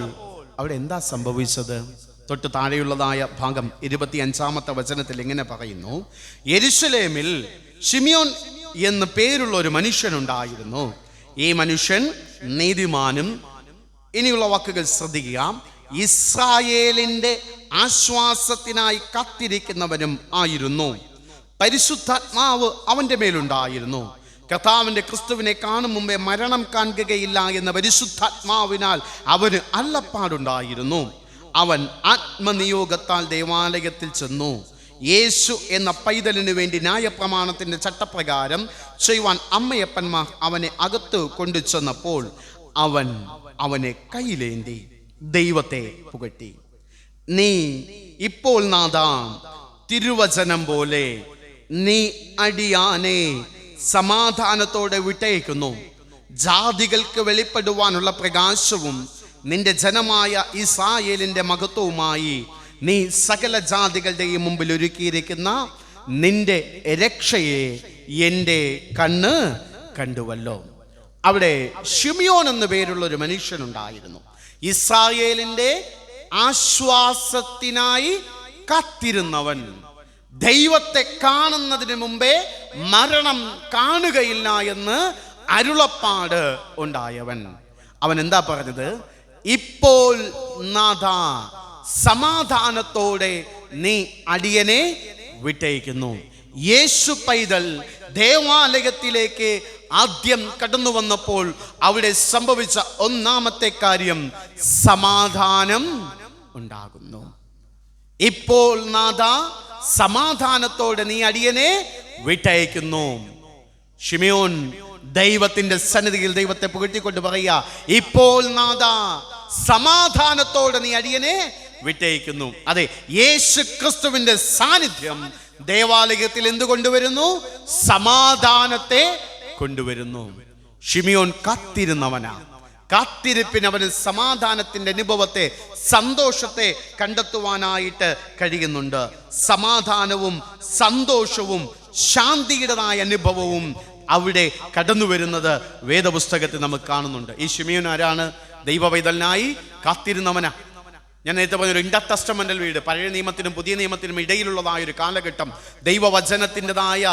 അവിടെ എന്താ സംഭവിച്ചത്? തൊട്ട് താഴെയുള്ളതായ ഭാഗം 25ാമത്തെ വചനത്തിൽ ഇങ്ങനെ പറയുന്നു, യെരൂശലേമിൽ ശിമിയോൻ എന്ന് പേരുള്ള ഒരു മനുഷ്യനുണ്ടായിരുന്നു. ഈ മനുഷ്യൻ നീതിമാനും, ഇനിയുള്ള വാക്കുകൾ ശ്രദ്ധിക്കുക, ഇസ്രായേലിന്റെ ആശ്വാസത്തിനായി കാത്തിരിക്കുന്നവനും ആയിരുന്നു. പരിശുദ്ധാത്മാവ് അവന്റെ മേലുണ്ടായിരുന്നു. കർത്താവിന്റെ ക്രിസ്തുവിനെ കാണും മുമ്പേ മരണം കാണുകയില്ല എന്ന പരിശുദ്ധാത്മാവിനാൽ അവന് അല്ലപ്പാടുണ്ടായിരുന്നു. അവൻ ആത്മനിയോഗത്താൽ ദേവാലയത്തിൽ ചെന്നു. യേശു എന്ന പൈതലിനു വേണ്ടി ന്യായപ്രമാണത്തിന്റെ ചട്ടപ്രകാരം ചെയ്യുവാൻ അമ്മയപ്പന്മാർ അവനെ അകത്ത് കൊണ്ടു ചെന്നപ്പോൾ അവൻ അവനെ കയ്യിലേന്തി ദൈവത്തെ പുകഴ്ത്തി. നീ ഇപ്പോൾ നാഥാ തിരുവചനം പോലെ നീ അടിയാനെ സമാധാനത്തോടെ വിട്ടയക്കുന്നു. ജാതികൾക്ക് വെളിപ്പെടുവാനുള്ള പ്രകാശവും നിന്റെ ജനമായ ഇസ്രായേലിന്റെ മഹത്വവുമായി നീ സകല ജാതികളുടെയും മുമ്പിൽ ഒരുക്കിയിരിക്കുന്ന നിന്റെ രക്ഷയെ എൻ്റെ കണ്ണ് കണ്ടുവല്ലോ. അവിടെ ശിമിയോൻ എന്നു പേരുള്ള ഒരു മനുഷ്യനുണ്ടായിരുന്നു. ഇസ്രായേലിന്റെ ആശ്വാസത്തിനായി കാത്തിരുന്നവൻ, ദൈവത്തെ കാണുന്നതിന് മുമ്പേ മരണം കാണുകയില്ല എന്ന് അരുളപ്പാട് ഉണ്ടായവൻ. അവൻ എന്താ പറഞ്ഞത്? ഇപ്പോൾ നാഥാ, സമാധാനത്തോടെ നീ അടിയനെ വിട്ടയക്കുന്നു. യേശു പൈതൽ ദേവാലയത്തിലേക്ക് ആദ്യം കടന്നു വന്നപ്പോൾ അവിടെ സംഭവിച്ച ഒന്നാമത്തെ കാര്യം സമാധാനം ഉണ്ടാകുന്നു. ഇപ്പോൾ നാഥാ, സമാധാനത്തോടെ നീ അടിയനെ വിട്ടയക്കുന്നു. ശിമയോൻ ദൈവത്തിന്റെ സന്നിധിയിൽ ദൈവത്തെ പുകഴ്ത്തിക്കൊണ്ട് പറയുക, ഇപ്പോൾ നാഥാ, സമാധാനത്തോടെ നീ അടിയനെ വിട്ടയക്കുന്നു. അതെ, യേശു ക്രിസ്തുവിന്റെ സാന്നിധ്യം ദേവാലയത്തിൽ എന്ത് കൊണ്ടുവരുന്നു? സമാധാനത്തെ കൊണ്ടുവരുന്നു. ശിമിയോൻ കാത്തിരുന്നവനാ. കാത്തിരിപ്പിന് അവന് സമാധാനത്തിന്റെ അനുഭവത്തെ, സന്തോഷത്തെ കണ്ടെത്തുവാനായിട്ട് കഴിയുന്നുണ്ട്. സമാധാനവും സന്തോഷവും ശാന്തിയുടേതായ അനുഭവവും അവിടെ കടന്നു വരുന്നത് വേദപുസ്തകത്തിൽ നമുക്ക് കാണുന്നുണ്ട്. ഈ ശിമിയോൻ ആരാണ്? ദൈവവൈതലിനായി കാത്തിരുന്നവനാ. ഞാൻ നേരത്തെ പറഞ്ഞൊരു ഇൻഡർ ടെസ്റ്റമെന്റൽ വീട്, പഴയ നിയമത്തിനും പുതിയ നിയമത്തിനും ഇടയിലുള്ളതായ ഒരു കാലഘട്ടം, ദൈവവചനത്തിൻ്റെതായ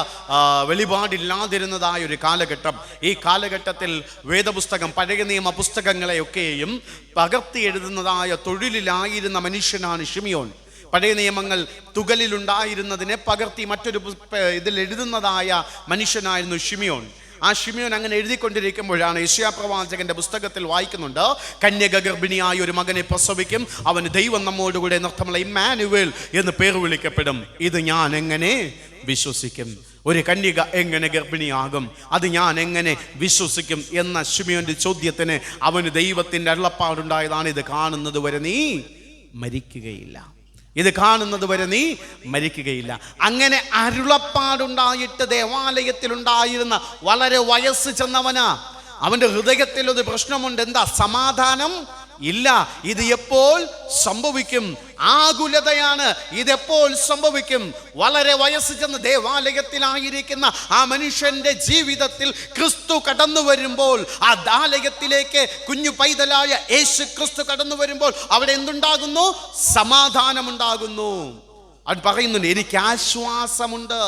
വെളിപാടില്ലാതിരുന്നതായ ഒരു കാലഘട്ടം. ഈ കാലഘട്ടത്തിൽ വേദപുസ്തകം, പഴയ നിയമ പുസ്തകങ്ങളെയൊക്കെയും പകർത്തി എഴുതുന്നതായ തൊഴിലിലായിരുന്ന മനുഷ്യനാണ് ശിമിയോൻ. പഴയ നിയമങ്ങൾ തുകലിലുണ്ടായിരുന്നതിനെ പകർത്തി മറ്റൊരു ഇതിൽ എഴുതുന്നതായ മനുഷ്യനായിരുന്നു ശിമിയോൻ. ആ ശിമിയോൻ അങ്ങനെ എഴുതിക്കൊണ്ടിരിക്കുമ്പോഴാണ് യെശയ്യാ പ്രവാചകന്റെ പുസ്തകത്തിൽ വായിക്കുന്നുണ്ട്, കന്യക ഗർഭിണിയായ ഒരു മകനെ പ്രസവിക്കും, അവന് ദൈവം നമ്മോടുകൂടെ എന്നർത്ഥമുള്ള ഇമ്മാനുവേൽ എന്ന് പേർ വിളിക്കപ്പെടും. ഇത് ഞാൻ എങ്ങനെ വിശ്വസിക്കും? ഒരു കന്യക എങ്ങനെ ഗർഭിണിയാകും? അത് ഞാൻ എങ്ങനെ വിശ്വസിക്കും എന്ന ശിമിയോന്റെ ചോദ്യത്തിന് അവന് ദൈവത്തിന്റെ അരുളപ്പാടുണ്ടായതാണ്, ഇത് കാണുന്നത് വരെ നീ മരിക്കുകയില്ല, ഇത് കാണുന്നത് വരെ നീ മരിക്കുകയില്ല. അങ്ങനെ അരുളപ്പാടുണ്ടായിട്ട് ദേവാലയത്തിൽ ഉണ്ടായിരുന്ന വളരെ വയസ്സ് ചെന്നവനാ. അവന്റെ ഹൃദയത്തിൽ ഒരു പ്രശ്നമുണ്ട്. എന്താ? സമാധാനം ഇല്ല. ഇത് എപ്പോൾ സംഭവിക്കും? ആകുലതയാണ്. ഇതെപ്പോൾ സംഭവിക്കും? വളരെ വയസ്സ് ചെന്ന് ദേവാലയത്തിലായിരിക്കുന്ന ആ മനുഷ്യന്റെ ജീവിതത്തിൽ ക്രിസ്തു കടന്നു വരുമ്പോൾ, ആ ആലയത്തിലേക്ക് കുഞ്ഞു പൈതലായ യേശു ക്രിസ്തു കടന്നു വരുമ്പോൾ അവിടെ എന്തുണ്ടാകുന്നു? സമാധാനമുണ്ടാകുന്നു. അവൻ പറയുന്നുണ്ട്, എനിക്ക് ആശ്വാസമുണ്ട്,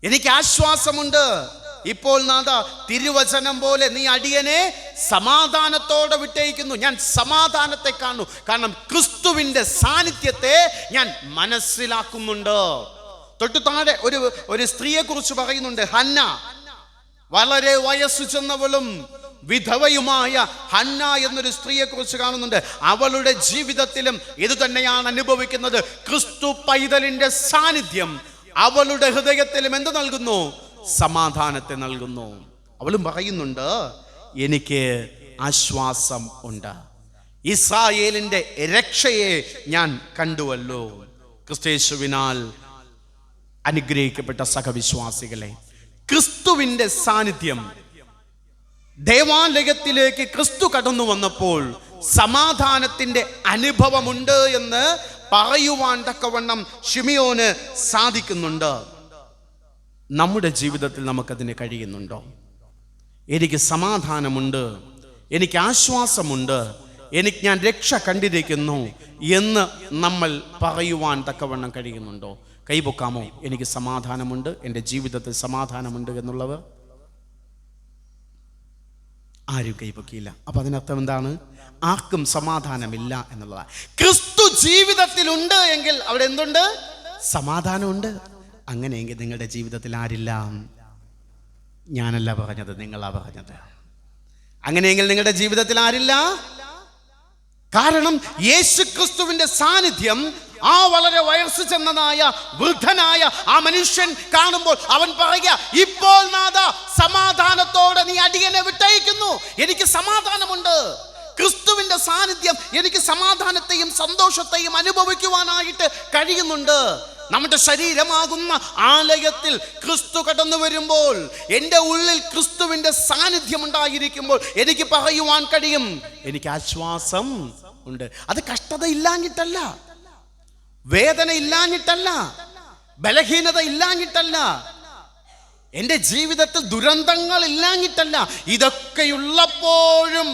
എനിക്ക് ആശ്വാസമുണ്ട്. ഇപ്പോൾ നാഥാ, തിരുവചനം പോലെ നീ അടിയനെ സമാധാനത്തോടെ വിട്ടയക്കുന്നു. ഞാൻ സമാധാനത്തെ കാണുന്നു, കാരണം ക്രിസ്തുവിന്റെ സാന്നിധ്യത്തെ ഞാൻ മനസ്സിലാക്കുന്നുണ്ട്. തൊട്ടു താഴെ ഒരു സ്ത്രീയെ കുറിച്ച് പറയുന്നുണ്ട്, ഹന്ന. വളരെ വയസ്സു ചെന്നവളും വിധവയുമായ ഹന്ന എന്നൊരു സ്ത്രീയെ കുറിച്ച് കാണുന്നുണ്ട്. അവളുടെ ജീവിതത്തിലും ഇത് തന്നെയാണ് അനുഭവിക്കുന്നത്. ക്രിസ്തു പൈതലിന്റെ സാന്നിധ്യം അവളുടെ ഹൃദയത്തിലും എന്ത് നൽകുന്നു? സമാധാനത്തെ നൽകുന്നു. അവളും പറയുന്നുണ്ട്, എനിക്ക് ആശ്വാസം ഉണ്ട്, ഇസ്രായേലിന്റെ രക്ഷയെ ഞാൻ കണ്ടുവല്ലോ. ക്രിസ്തയേശുവിനാൽ അനുഗ്രഹിക്കപ്പെട്ട സഹവിശ്വാസികളെ, ക്രിസ്തുവിന്റെ സാന്നിധ്യം ദേവാലയത്തിലേക്ക് ക്രിസ്തു കടന്നു വന്നപ്പോൾ സമാധാനത്തിന്റെ അനുഭവമുണ്ട് എന്ന് പറയുവാൻ തക്കവണ്ണം ശിമിയോന് സാധിക്കുന്നുണ്ട്. നമ്മുടെ ജീവിതത്തിൽ നമുക്കതിന് കഴിയുന്നുണ്ടോ? എനിക്ക് സമാധാനമുണ്ട്, എനിക്ക് ആശ്വാസമുണ്ട്, ഞാൻ രക്ഷ കണ്ടിരിക്കുന്നു എന്ന് നമ്മൾ പറയുവാൻ തക്കവണ്ണം കഴിയുന്നുണ്ടോ? കൈപൊക്കാമോ? എനിക്ക് സമാധാനമുണ്ട്, എൻ്റെ ജീവിതത്തിൽ സമാധാനമുണ്ട് എന്നുള്ളവർ ആരും കൈപൊക്കിയില്ല. അപ്പൊ അതിനർത്ഥം എന്താണ്? ആർക്കും സമാധാനമില്ല എന്നുള്ളതാണ്. ക്രിസ്തു ജീവിതത്തിലുണ്ട് എങ്കിൽ അവിടെ എന്തുണ്ട്? സമാധാനമുണ്ട്. അങ്ങനെയെങ്കിൽ നിങ്ങളുടെ ജീവിതത്തിൽ ആരില്ല? ഞാനല്ല പറഞ്ഞത്, നിങ്ങളാ പറഞ്ഞത്. അങ്ങനെയെങ്കിൽ നിങ്ങളുടെ ജീവിതത്തിൽ ആരില്ല? കാരണം യേശു ക്രിസ്തുവിന്റെ സാന്നിധ്യം ആ വളരെ വയസ്സ് ചെന്നതായ വൃദ്ധനായ ആ മനുഷ്യൻ കാണുമ്പോൾ അവൻ പറയുക, ഇപ്പോൾ നാഥാ, സമാധാനത്തോടെ നീ അടിയനെ വിട്ടയക്കുന്നു. എനിക്ക് സമാധാനമുണ്ട്. ക്രിസ്തുവിന്റെ സാന്നിധ്യം എനിക്ക് സമാധാനത്തെയും സന്തോഷത്തെയും അനുഭവിക്കുവാനായിട്ട് കഴിയുന്നുണ്ട്. നമ്മുടെ ശരീരമാകുന്ന ആലയത്തിൽ ക്രിസ്തു കടന്നു വരുമ്പോൾ എൻ്റെ ഉള്ളിൽ ക്രിസ്തുവിന്റെ സാന്നിധ്യം ഉണ്ടായിരിക്കുമ്പോൾ എനിക്ക് പറയുവാൻ കഴിയും, എനിക്ക് ആശ്വാസം ഉണ്ട്. അത് കഷ്ടത ഇല്ലാഞ്ഞിട്ടല്ല, വേദന ഇല്ലാഞ്ഞിട്ടല്ല, ബലഹീനത ഇല്ലാഞ്ഞിട്ടല്ല, എൻ്റെ ജീവിതത്തിൽ ദുരന്തങ്ങൾ ഇല്ലാഞ്ഞിട്ടല്ല. ഇതൊക്കെയുള്ളപ്പോഴും,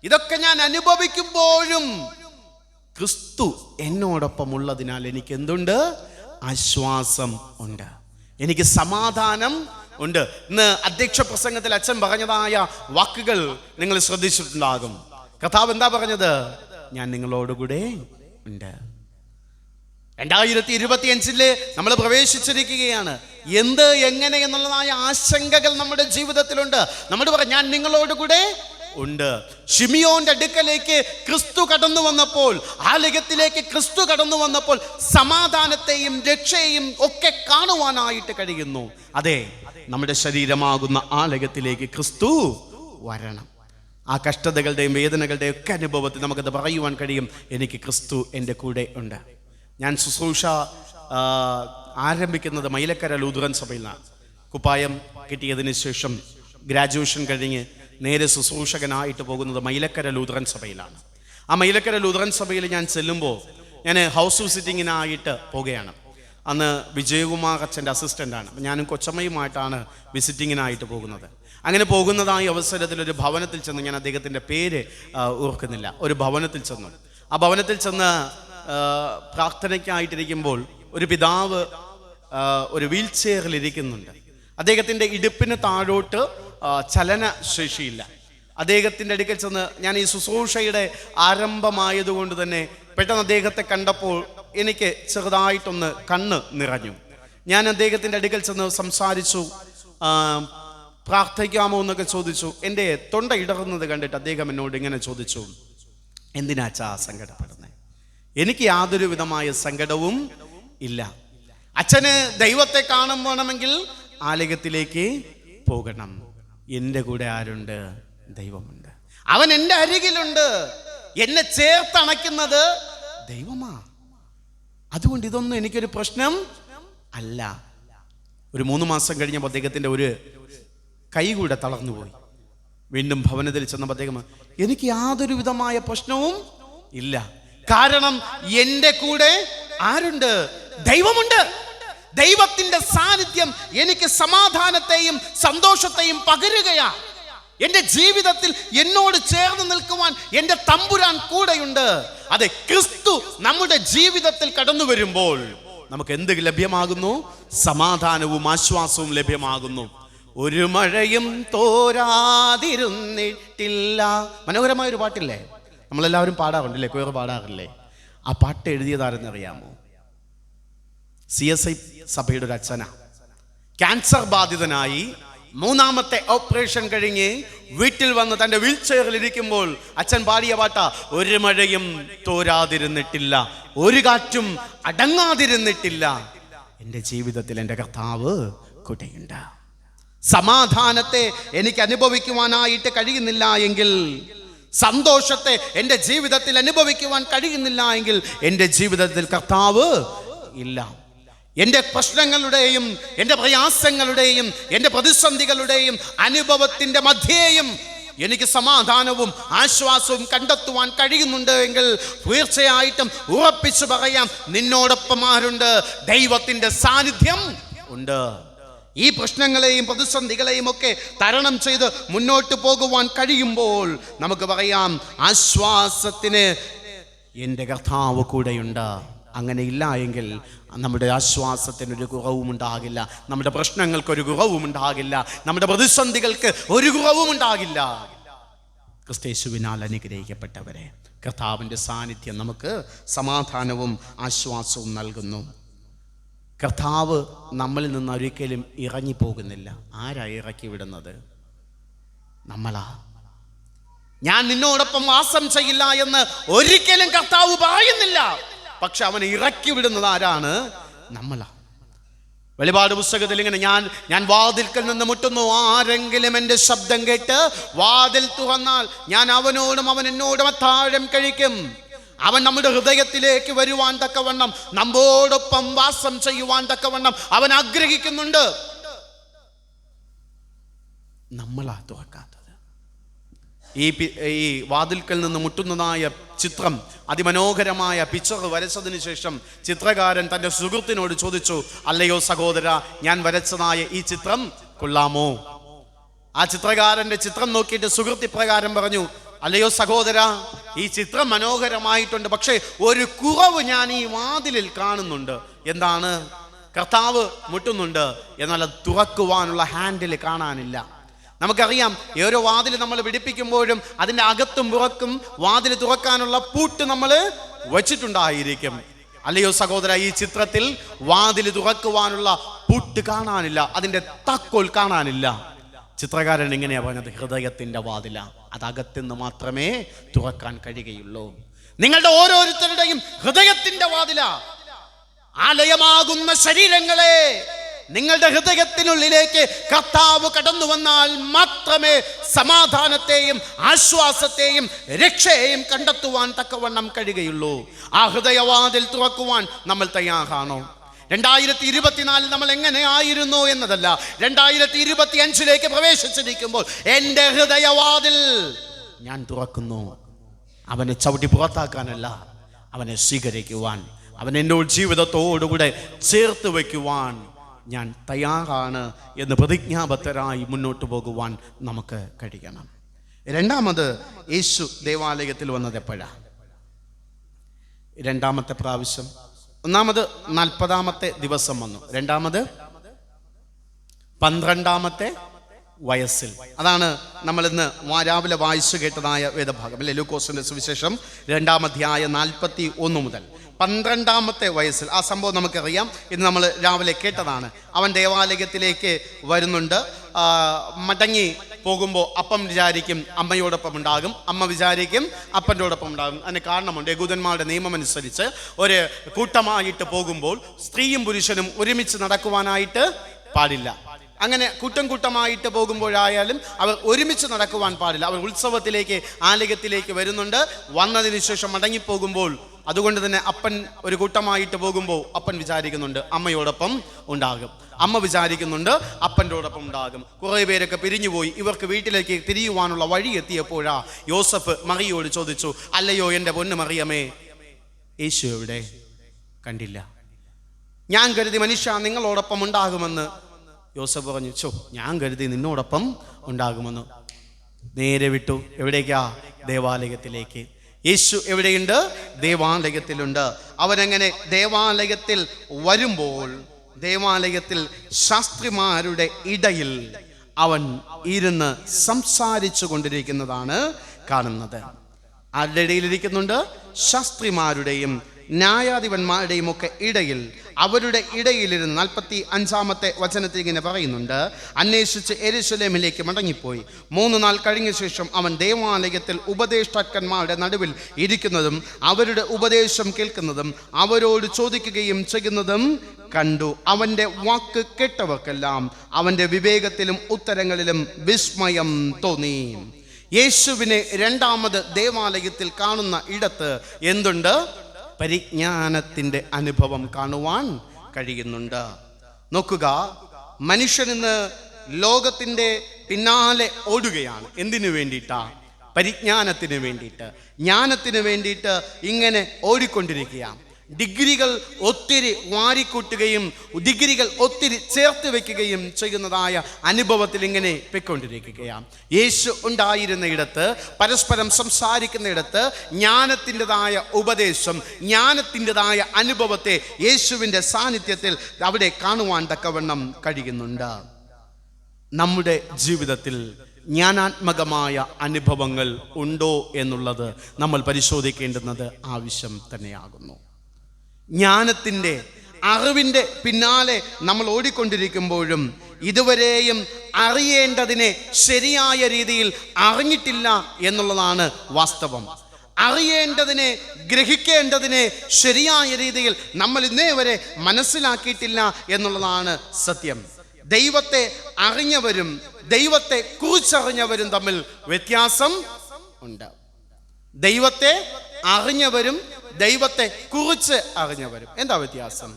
ഇതൊക്കെ ഞാൻ അനുഭവിക്കുമ്പോഴും ക്രിസ്തു എന്നോടൊപ്പം ഉള്ളതിനാൽ എനിക്ക് എന്തുണ്ട്? ആശ്വാസം ഉണ്ട്, എനിക്ക് സമാധാനം ഉണ്ട്. ഇന്ന് അധ്യക്ഷ പ്രസംഗത്തിൽ അച്ഛൻ പറഞ്ഞതായ വാക്കുകൾ നിങ്ങൾ ശ്രദ്ധിച്ചിട്ടുണ്ടാകും. കർത്താവ് എന്താ പറഞ്ഞത്? ഞാൻ നിങ്ങളോടുകൂടെ ഉണ്ട്. 2025 നമ്മൾ പ്രവേശിച്ചിരിക്കുകയാണ്. എന്ത് എങ്ങനെ എന്നുള്ളതായ ആശങ്കകൾ നമ്മുടെ ജീവിതത്തിലുണ്ട്. നമ്മൾ പറയാം, ഞാൻ നിങ്ങളോടുകൂടെ ഉണ്ട്. ശിമിയോന്റെ അടുക്കലേക്ക് ക്രിസ്തു കടന്നു വന്നപ്പോൾ, ആലയത്തിലേക്ക് ക്രിസ്തു കടന്നു വന്നപ്പോൾ സമാധാനത്തെയും രക്ഷയെയും ഒക്കെ കാണുവാനായിട്ട് കഴിയുന്നു. അതെ, നമ്മുടെ ശരീരമാകുന്ന ആലയത്തിലേക്ക് ക്രിസ്തു വരണം. ആ കഷ്ടതകളുടെയും വേദനകളുടെയും ഒക്കെ അനുഭവത്തിൽ നമുക്കത് പറയുവാൻ കഴിയും, എനിക്ക് ക്രിസ്തു എൻ്റെ കൂടെ ഉണ്ട്. ഞാൻ ശുശ്രൂഷ ആരംഭിക്കുന്നത് മൈലക്കര ലൂഥറൻ സഭയിലാണ്. കുപ്പായം കിട്ടിയതിന് ശേഷം ഗ്രാജുവേഷൻ കഴിഞ്ഞ് നേരെ ശുശ്രൂഷകനായിട്ട് പോകുന്നത് മൈലക്കര ലൂഥറൻ സഭയിലാണ്. ആ മൈലക്കര ലൂഥറൻ സഭയിൽ ഞാൻ ചെല്ലുമ്പോൾ ഞാൻ ഹൗസ് വിസിറ്റിങ്ങിനായിട്ട് പോവുകയാണ്. അന്ന് വിജയകുമാർ അച്ഛൻ്റെ അസിസ്റ്റൻ്റാണ്. ഞാനും കൊച്ചമ്മയുമായിട്ടാണ് വിസിറ്റിങ്ങിനായിട്ട് പോകുന്നത്. അങ്ങനെ പോകുന്നതായ അവസരത്തിൽ ഒരു ഭവനത്തിൽ ചെന്ന്, ഞാൻ അദ്ദേഹത്തിൻ്റെ പേര് ഓർക്കുന്നില്ല, ഒരു ഭവനത്തിൽ ചെന്നു. ആ ഭവനത്തിൽ ചെന്ന് പ്രാർത്ഥനയ്ക്കായിട്ടിരിക്കുമ്പോൾ ഒരു പിതാവ് ഒരു വീൽ ചെയറിൽ ഇരിക്കുന്നുണ്ട്. അദ്ദേഹത്തിൻ്റെ ഇടുപ്പിന് താഴോട്ട് ചലനശേഷിയില്ല. അദ്ദേഹത്തിൻ്റെ അടുക്കൽ ചെന്ന്, ഞാൻ ഈ ശുശ്രൂഷയുടെ ആരംഭമായതുകൊണ്ട് തന്നെ പെട്ടെന്ന് അദ്ദേഹത്തെ കണ്ടപ്പോൾ എനിക്ക് ചെറുതായിട്ടൊന്ന് കണ്ണ് നിറഞ്ഞു. ഞാൻ അദ്ദേഹത്തിൻ്റെ അടുക്കൽ ചെന്ന് സംസാരിച്ചു, പ്രാർത്ഥിക്കാമോ എന്നൊക്കെ ചോദിച്ചു. എൻ്റെ തൊണ്ട ഇടറുന്നത് കണ്ടിട്ട് അദ്ദേഹം എന്നോട് ഇങ്ങനെ ചോദിച്ചു, എന്തിനാച്ചാ സങ്കടപ്പെടുന്നത്? എനിക്ക് യാതൊരു വിധമായ സങ്കടവും ഇല്ല. അച്ഛന് ദൈവത്തെ കാണണമെങ്കിൽ ആലയത്തിലേക്ക് പോകണം. എൻ്റെ കൂടെ ആരുണ്ട്? ദൈവമുണ്ട്. അവൻ എൻ്റെ അരികിലുണ്ട്. എന്നെ ചേർത്തണയ്ക്കുന്നത് ദൈവമാ. അതുകൊണ്ട് ഇതൊന്നും എനിക്കൊരു പ്രശ്നം അല്ല. ഒരു 3 മാസം കഴിഞ്ഞപ്പോൾ അദ്ദേഹത്തിൻ്റെ ഒരു കൈ കൂടെ തളർന്നുപോയി. വീണ്ടും ഭവനത്തിൽ ചെന്നപ്പോൾ അദ്ദേഹം, എനിക്ക് യാതൊരു വിധമായ പ്രശ്നവും ഇല്ല. കാരണം എൻ്റെ കൂടെ ആരുണ്ട്? ദൈവമുണ്ട്. ദൈവത്തിന്റെ സാന്നിധ്യം എനിക്ക് സമാധാനത്തെയും സന്തോഷത്തെയും പകരുകയാ. എൻ്റെ ജീവിതത്തിൽ എന്നോട് ചേർന്ന് നിൽക്കുവാൻ എൻ്റെ തമ്പുരാൻ കൂടെയുണ്ട്. അതെ, ക്രിസ്തു നമ്മുടെ ജീവിതത്തിൽ കടന്നു വരുമ്പോൾ നമുക്ക് എന്ത് ലഭ്യമാകുന്നു? സമാധാനവും ആശ്വാസവും ലഭ്യമാകുന്നു. ഒരു മഴയും തോരാതിരുന്നിട്ടില്ല. മനോഹരമായ ഒരു പാട്ടില്ലേ, നമ്മളെല്ലാവരും പാടാറുണ്ടല്ലേ, കൊയർ പാടാറില്ലേ? ആ പാട്ട് എഴുതിയതാരെന്നറിയാമോ? CSI സഭയുടെ ഒരു അച്ഛനാ. ക്യാൻസർ ബാധിതനായി 3ാമത്തെ ഓപ്പറേഷൻ കഴിഞ്ഞ് വീട്ടിൽ വന്ന് തൻ്റെ വീൽ ചെയറിൽ ഇരിക്കുമ്പോൾ അച്ഛൻ പാടിയ പാട്ട, ഒരു മഴയും തോരാതിരുന്നിട്ടില്ല, ഒരു കാറ്റും അടങ്ങാതിരുന്നിട്ടില്ല, എൻ്റെ ജീവിതത്തിൽ എൻ്റെ കർത്താവ് കൂടെയുണ്ട്. സമാധാനത്തെ എനിക്ക് അനുഭവിക്കുവാനായിട്ട് കഴിയുന്നില്ല എങ്കിൽ, സന്തോഷത്തെ എൻ്റെ ജീവിതത്തിൽ അനുഭവിക്കുവാൻ കഴിയുന്നില്ല എങ്കിൽ എൻ്റെ ജീവിതത്തിൽ കർത്താവ് ഇല്ല. എൻ്റെ പ്രശ്നങ്ങളുടെയും എൻ്റെ പ്രയാസങ്ങളുടെയും എൻ്റെ പ്രതിസന്ധികളുടെയും അനുഭവത്തിൻ്റെ മധ്യേയും എനിക്ക് സമാധാനവും ആശ്വാസവും കണ്ടെത്തുവാൻ കഴിയുന്നുണ്ട് എങ്കിൽ തീർച്ചയായിട്ടും ഉറപ്പിച്ചു പറയാം, നിന്നോടൊപ്പം ആരുണ്ട്? ദൈവത്തിൻ്റെ സാന്നിധ്യം ഉണ്ട്. ഈ പ്രശ്നങ്ങളെയും പ്രതിസന്ധികളെയും ഒക്കെ തരണം ചെയ്ത് മുന്നോട്ട് പോകുവാൻ കഴിയുമ്പോൾ നമുക്ക് പറയാം, ആശ്വാസത്തിന് എൻ്റെ കർത്താവ് കൂടെയുണ്ട്. അങ്ങനെ ഇല്ല എങ്കിൽ നമ്മുടെ ആശ്വാസത്തിനൊരു കുറവും ഉണ്ടാകില്ല, നമ്മുടെ പ്രശ്നങ്ങൾക്കൊരു കുറവും ഉണ്ടാകില്ല, നമ്മുടെ പ്രതിസന്ധികൾക്ക് ഒരു കുറവും ഉണ്ടാകില്ല. ക്രിസ്തയേശുവിനാൽ അനുഗ്രഹിക്കപ്പെട്ടവരെ, കർത്താവിൻ്റെ സാന്നിധ്യം നമുക്ക് സമാധാനവും ആശ്വാസവും നൽകുന്നു. കർത്താവ് നമ്മളിൽ നിന്ന് ഒരിക്കലും ഇറങ്ങിപ്പോകുന്നില്ല. ആരാ ഇറക്കി വിടുന്നത്? നമ്മളാ. ഞാൻ നിന്നോടൊപ്പം വാസം ചെയ്യില്ല എന്ന് ഒരിക്കലും കർത്താവ് പറയുന്നില്ല. പക്ഷെ അവനെ ഇറക്കി വിടുന്നത് ആരാണ്? നമ്മളാ. വെളിപാട് പുസ്തകത്തിൽ ഇങ്ങനെ, ഞാൻ വാതിൽക്കൽ നിന്ന് മുട്ടുന്നു, ആരെങ്കിലും എൻ്റെ ശബ്ദം കേട്ട് വാതിൽ തുറന്നാൽ ഞാൻ അവനോടും അവൻ എന്നോടും അത്താഴം കഴിക്കും. അവൻ നമ്മുടെ ഹൃദയത്തിലേക്ക് വരുവാൻ തക്കവണ്ണം, നമ്മോടൊപ്പം വാസം ചെയ്യുവാൻ തക്കവണ്ണം അവൻ ആഗ്രഹിക്കുന്നുണ്ട്. നമ്മളാ തുറക്കാത്തത്. ഈ വാതിൽക്കൽ നിന്ന് മുട്ടുന്നതായ ചിത്രം, അതിമനോഹരമായ പിക്ചർ വരച്ചതിന് ശേഷം ചിത്രകാരൻ തൻ്റെ സുഹൃത്തിനോട് ചോദിച്ചു, അല്ലയോ സഹോദര, ഞാൻ വരച്ചതായ ഈ ചിത്രം കൊള്ളാമോ? ആ ചിത്രകാരൻ്റെ ചിത്രം നോക്കിയിട്ട് സുഹൃത്ത് ഇപ്രകാരം പറഞ്ഞു, അല്ലയോ സഹോദര, ഈ ചിത്രം മനോഹരമായിട്ടുണ്ട്, പക്ഷേ ഒരു കുറവ് ഞാൻ ഈ വാതിലിൽ കാണുന്നുണ്ട്. എന്താണ്? കർത്താവ് മുട്ടുന്നുണ്ട്, എന്നാൽ അത് തുറക്കുവാനുള്ള ഹാൻഡിൽ കാണാനില്ല. നമുക്കറിയാം, ഓരോ വാതിൽ നമ്മൾ പിടിപ്പിക്കുമ്പോഴും അതിൻ്റെ അകത്തും പുറക്കും വാതിൽ തുറക്കാനുള്ള പൂട്ട് നമ്മൾ വച്ചിട്ടുണ്ടായിരിക്കും. അല്ലയോ സഹോദര, ഈ ചിത്രത്തിൽ വാതിൽ തുറക്കുവാനുള്ള പൂട്ട് കാണാനില്ല, അതിൻ്റെ താക്കോൽ കാണാനില്ല. ചിത്രകാരൻ ഇങ്ങനെയാ പറഞ്ഞത്, ഹൃദയത്തിൻ്റെ വാതില, അതകത്തുനിന്ന് മാത്രമേ തുറക്കാൻ കഴിയുകയുള്ളൂ. നിങ്ങളുടെ ഓരോരുത്തരുടെയും ഹൃദയത്തിൻ്റെ വാതില. ആലയമാകുന്ന ശരീരങ്ങളെ, നിങ്ങളുടെ ഹൃദയത്തിനുള്ളിലേക്ക് കർത്താവ് കടന്നു വന്നാൽ മാത്രമേ സമാധാനത്തെയും ആശ്വാസത്തെയും രക്ഷയെയും കണ്ടെത്തുവാൻ തക്കവണ്ണം കഴിയുകയുള്ളൂ. ആ ഹൃദയവാതിൽ തുറക്കുവാൻ നമ്മൾ തയ്യാറാണോ? 2024 നമ്മൾ എങ്ങനെ ആയിരുന്നു എന്നതല്ല, 2025 പ്രവേശിച്ചിരിക്കുമ്പോൾ എൻ്റെ ഹൃദയവാതിൽ ഞാൻ തുറക്കുന്നു. അവനെ ചവിട്ടി പുറത്താക്കാനല്ല, അവനെ സ്വീകരിക്കുവാൻ, അവൻ എന്നോട് ജീവിതത്തോടുകൂടെ ചേർത്ത് വയ്ക്കുവാൻ ഞാൻ തയ്യാറാണ് എന്ന് പ്രതിജ്ഞാബദ്ധരായി മുന്നോട്ട് പോകുവാൻ നമുക്ക് കഴിയണം. രണ്ടാമത്, യേശു ദേവാലയത്തിൽ വന്നത് എപ്പോഴാണ്? രണ്ടാമത്തെ പ്രാവശ്യം. ഒന്നാമത് 40ാമത്തെ ദിവസം വന്നു, രണ്ടാമത് 12ാമത്തെ വയസ്സിൽ. അതാണ് നമ്മൾ ഇന്ന് രാവിലെ വായിച്ചു കേട്ടതായ വേദഭാഗം അല്ലെ, ലൂക്കോസിന്റെ സുവിശേഷം 2-ാം അധ്യായം 41 മുതൽ 12ാമത്തെ വയസ്സിൽ. ആ സംഭവം നമുക്കറിയാം, ഇന്ന് നമ്മൾ രാവിലെ കേട്ടതാണ്. അവൻ ദേവാലയത്തിലേക്ക് വരുന്നുണ്ട്. മടങ്ങി പോകുമ്പോൾ അപ്പം വിചാരിക്കും അമ്മയോടൊപ്പം ഉണ്ടാകും, അമ്മ വിചാരിക്കും അപ്പൻ്റെയോടൊപ്പം ഉണ്ടാകും. അതിന് കാരണമുണ്ട്. യഹൂദന്മാരുടെ നിയമം അനുസരിച്ച് ഒരു കൂട്ടമായിട്ട് പോകുമ്പോൾ സ്ത്രീയും പുരുഷനും ഒരുമിച്ച് നടക്കുവാനായിട്ട് പാടില്ല. അങ്ങനെ കൂട്ടമായിട്ട് പോകുമ്പോഴായാലും അവർ ഒരുമിച്ച് നടക്കുവാൻ പാടില്ല. അവർ ഉത്സവത്തിലേക്ക് ആലയത്തിലേക്ക് വരുന്നുണ്ട്, വന്നതിന് ശേഷം മടങ്ങിപ്പോകുമ്പോൾ. അതുകൊണ്ട് തന്നെ അപ്പൻ ഒരു കൂട്ടമായിട്ട് പോകുമ്പോൾ അപ്പൻ വിചാരിക്കുന്നുണ്ട് അമ്മയോടൊപ്പം ഉണ്ടാകും, അമ്മ വിചാരിക്കുന്നുണ്ട് അപ്പൻ്റെയോടൊപ്പം ഉണ്ടാകും. കുറേ പേരൊക്കെ പിരിഞ്ഞുപോയി. ഇവർക്ക് വീട്ടിലേക്ക് തിരിയുവാനുള്ള വഴി എത്തിയപ്പോഴാ യോസഫ് മറിയോട് ചോദിച്ചു, അല്ലയോ എൻ്റെ പൊന്നു മറിയമേ, യേശു എവിടെ? കണ്ടില്ല. ഞാൻ കരുതി മനുഷ്യ നിങ്ങളോടൊപ്പം ഉണ്ടാകുമെന്ന്. യോസഫ് പറഞ്ഞു, ഞാൻ കരുതി നിന്നോടൊപ്പം ഉണ്ടാകുമെന്ന്. നേരെ വിട്ടു. എവിടേക്കാ? ദേവാലയത്തിലേക്ക്. യേശു എവിടെയുണ്ട്? ദേവാലയത്തിലുണ്ട്. അവനങ്ങനെ ദേവാലയത്തിൽ വരുമ്പോൾ ദേവാലയത്തിൽ ശാസ്ത്രിമാരുടെ ഇടയിൽ അവൻ ഇരുന്ന് സംസാരിച്ചു കൊണ്ടിരിക്കുന്നതാണ് കാണുന്നത്. ആരുടെ ഇടയിലിരിക്കുന്നുണ്ട്? ശാസ്ത്രിമാരുടെയും ന്യായാധിപന്മാരുടെയും ഒക്കെ ഇടയിൽ. അവരുടെ ഇടയിലിരുന്ന് 45ാമത്തെ വചനത്തിൽ ഇങ്ങനെ പറയുന്നുണ്ട്, അന്വേഷിച്ച് യെരൂശലേമിലേക്ക് മടങ്ങിപ്പോയി. 3 നാൾ കഴിഞ്ഞ ശേഷം അവൻ ദേവാലയത്തിൽ ഉപദേഷ്ടാക്കന്മാരുടെ നടുവിൽ ഇരിക്കുന്നതും അവരുടെ ഉപദേശം കേൾക്കുന്നതും അവരോട് ചോദിക്കുകയും ചെയ്യുന്നതും കണ്ടു. അവൻ്റെ വാക്ക് കേട്ടവർക്കെല്ലാം അവൻ്റെ വിവേകത്തിലും ഉത്തരങ്ങളിലും വിസ്മയം തോന്നി. യേശുവിനെ രണ്ടാമത് ദേവാലയത്തിൽ കാണുന്ന ഇടത്ത് എന്തുണ്ട്? പരിജ്ഞാനത്തിൻ്റെ അനുഭവം കാണുവാൻ കഴിയുന്നുണ്ട്. നോക്കുക, മനുഷ്യനിന്ന് ലോകത്തിൻ്റെ പിന്നാലെ ഓടുകയാണ്. എന്തിനു വേണ്ടിയിട്ടാ? പരിജ്ഞാനത്തിന് വേണ്ടിയിട്ട്, ജ്ഞാനത്തിന് വേണ്ടിയിട്ട് ഇങ്ങനെ ഓടിക്കൊണ്ടിരിക്കുകയാണ്. ഡിഗ്രികൾ ഒത്തിരി വാരിക്കൂട്ടുകയും ഡിഗ്രികൾ ഒത്തിരി ചേർത്ത് വെക്കുകയും ചെയ്യുന്നതായ അനുഭവത്തിൽ ഇങ്ങനെ പൊയ്ക്കൊണ്ടിരിക്കുകയാണ്. യേശു ഉണ്ടായിരുന്ന ഇടത്ത്, പരസ്പരം സംസാരിക്കുന്ന ഇടത്ത് ജ്ഞാനത്തിൻ്റെതായ ഉപദേശം, ജ്ഞാനത്തിൻ്റെതായ അനുഭവത്തെ യേശുവിൻ്റെ സാന്നിധ്യത്തിൽ അവിടെ കാണുവാൻ തക്കവണ്ണം കഴിയുന്നുണ്ട്. നമ്മുടെ ജീവിതത്തിൽ ജ്ഞാനാത്മകമായ അനുഭവങ്ങൾ ഉണ്ടോ എന്നുള്ളത് നമ്മൾ പരിശോധിക്കേണ്ടുന്നത് ആവശ്യം തന്നെയാകുന്നു. ജ്ഞാനത്തിൻ്റെ, അറിവിൻ്റെ പിന്നാലെ നമ്മൾ ഓടിക്കൊണ്ടിരിക്കുമ്പോഴും ഇതുവരെയും അറിയേണ്ടതിനെ ശരിയായ രീതിയിൽ അറിഞ്ഞിട്ടില്ല എന്നുള്ളതാണ് വാസ്തവം. അറിയേണ്ടതിനെ, ഗ്രഹിക്കേണ്ടതിനെ ശരിയായ രീതിയിൽ നമ്മൾ ഇന്നേ വരെ മനസ്സിലാക്കിയിട്ടില്ല എന്നുള്ളതാണ് സത്യം. ദൈവത്തെ അറിഞ്ഞവരും ദൈവത്തെ കുറിച്ചറിഞ്ഞവരും തമ്മിൽ വ്യത്യാസം ഉണ്ട്. ദൈവത്തെ അറിഞ്ഞവരും ദൈവത്തെ കുറിച്ച് അറിഞ്ഞവരും. എന്താ വ്യത്യാസം?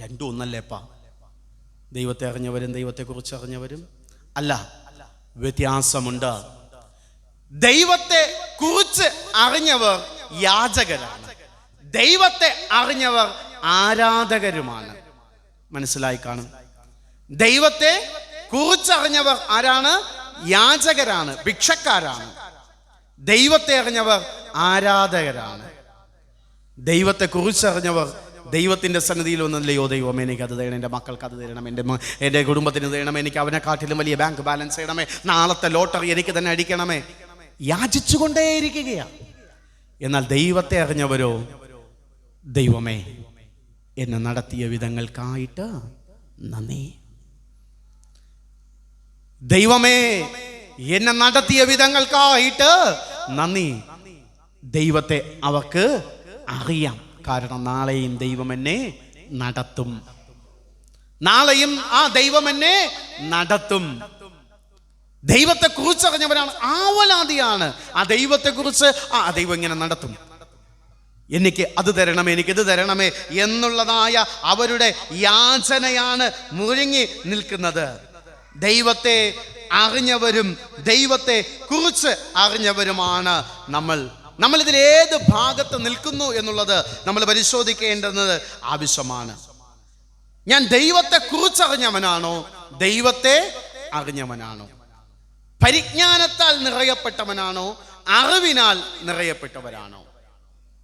രണ്ടും ഒന്നല്ലേപ്പാ? ദൈവത്തെ അറിഞ്ഞവരും ദൈവത്തെ കുറിച്ച് അറിഞ്ഞവരും അല്ല. വ്യത്യാസമുണ്ട്. ദൈവത്തെ കുറിച്ച് അറിഞ്ഞവർ യാചകരാണ്, ദൈവത്തെ അറിഞ്ഞവർ ആരാധകരുമാണ്. മനസ്സിലായി കാണും. ദൈവത്തെ കുറിച്ചറിഞ്ഞവർ ആരാണ്? യാചകരാണ്, ഭിക്ഷക്കാരാണ്. ദൈവത്തെ അറിഞ്ഞവർ ആരാധകരാണ്. ദൈവത്തെ കുറിച്ചറിഞ്ഞവർ ദൈവത്തിൻ്റെ സന്നിധിയിൽ ഒന്നല്ലയോ ദൈവം എനിക്ക് അത് തരണം, എൻ്റെ മക്കൾക്ക് അത് തരണം, എൻ്റെ കുടുംബത്തിന് തരണം, എനിക്ക് അവനെക്കാട്ടിലും വലിയ ബാങ്ക് ബാലൻസ് ചെയ്യണമേ, നാളത്തെ ലോട്ടറി എനിക്ക് തന്നെ അടിക്കണമേ, യാചിച്ചുകൊണ്ടേയിരിക്കുകയാണ്. എന്നാൽ ദൈവത്തെ അറിഞ്ഞവരോ, ദൈവമേ എന്നെ നടത്തിയ വിധങ്ങൾക്കായിട്ട് നന്ദി, ദൈവമേ എന്നെ നടത്തിയ വിധങ്ങൾക്കായിട്ട് നന്ദി. ദൈവത്തെ അവർക്ക് അറിയാം, കാരണം നാളെയും ദൈവം എന്നെ നടത്തും, നാളെയും ആ ദൈവം എന്നെ നടത്തും. ദൈവത്തെ കുറിച്ചറിഞ്ഞവരാണ്, ആവലാതിയാണ് ആ ദൈവത്തെക്കുറിച്ച്. ആ ദൈവം ഇങ്ങനെ നടത്തും, എനിക്ക് അത് തരണമേ, എനിക്കിത് തരണമേ എന്നുള്ളതായ അവരുടെ യാചനയാണ് മുഴങ്ങി നിൽക്കുന്നത്. ദൈവത്തെ അറിഞ്ഞവരും ദൈവത്തെ കുറിച്ച് അറിഞ്ഞവരുമാണ് നമ്മൾ ഇതിൽ ഏത് ഭാഗത്ത് നിൽക്കുന്നു എന്നുള്ളത് നമ്മൾ പരിശോധിക്കേണ്ടുന്നത് ആവശ്യമാണ്. ഞാൻ ദൈവത്തെ കുറിച്ചറിഞ്ഞവനാണോ, ദൈവത്തെ അറിഞ്ഞവനാണോ, പരിജ്ഞാനത്താൽ നിറയപ്പെട്ടവനാണോ, അറിവിനാൽ നിറയപ്പെട്ടവരാണോ?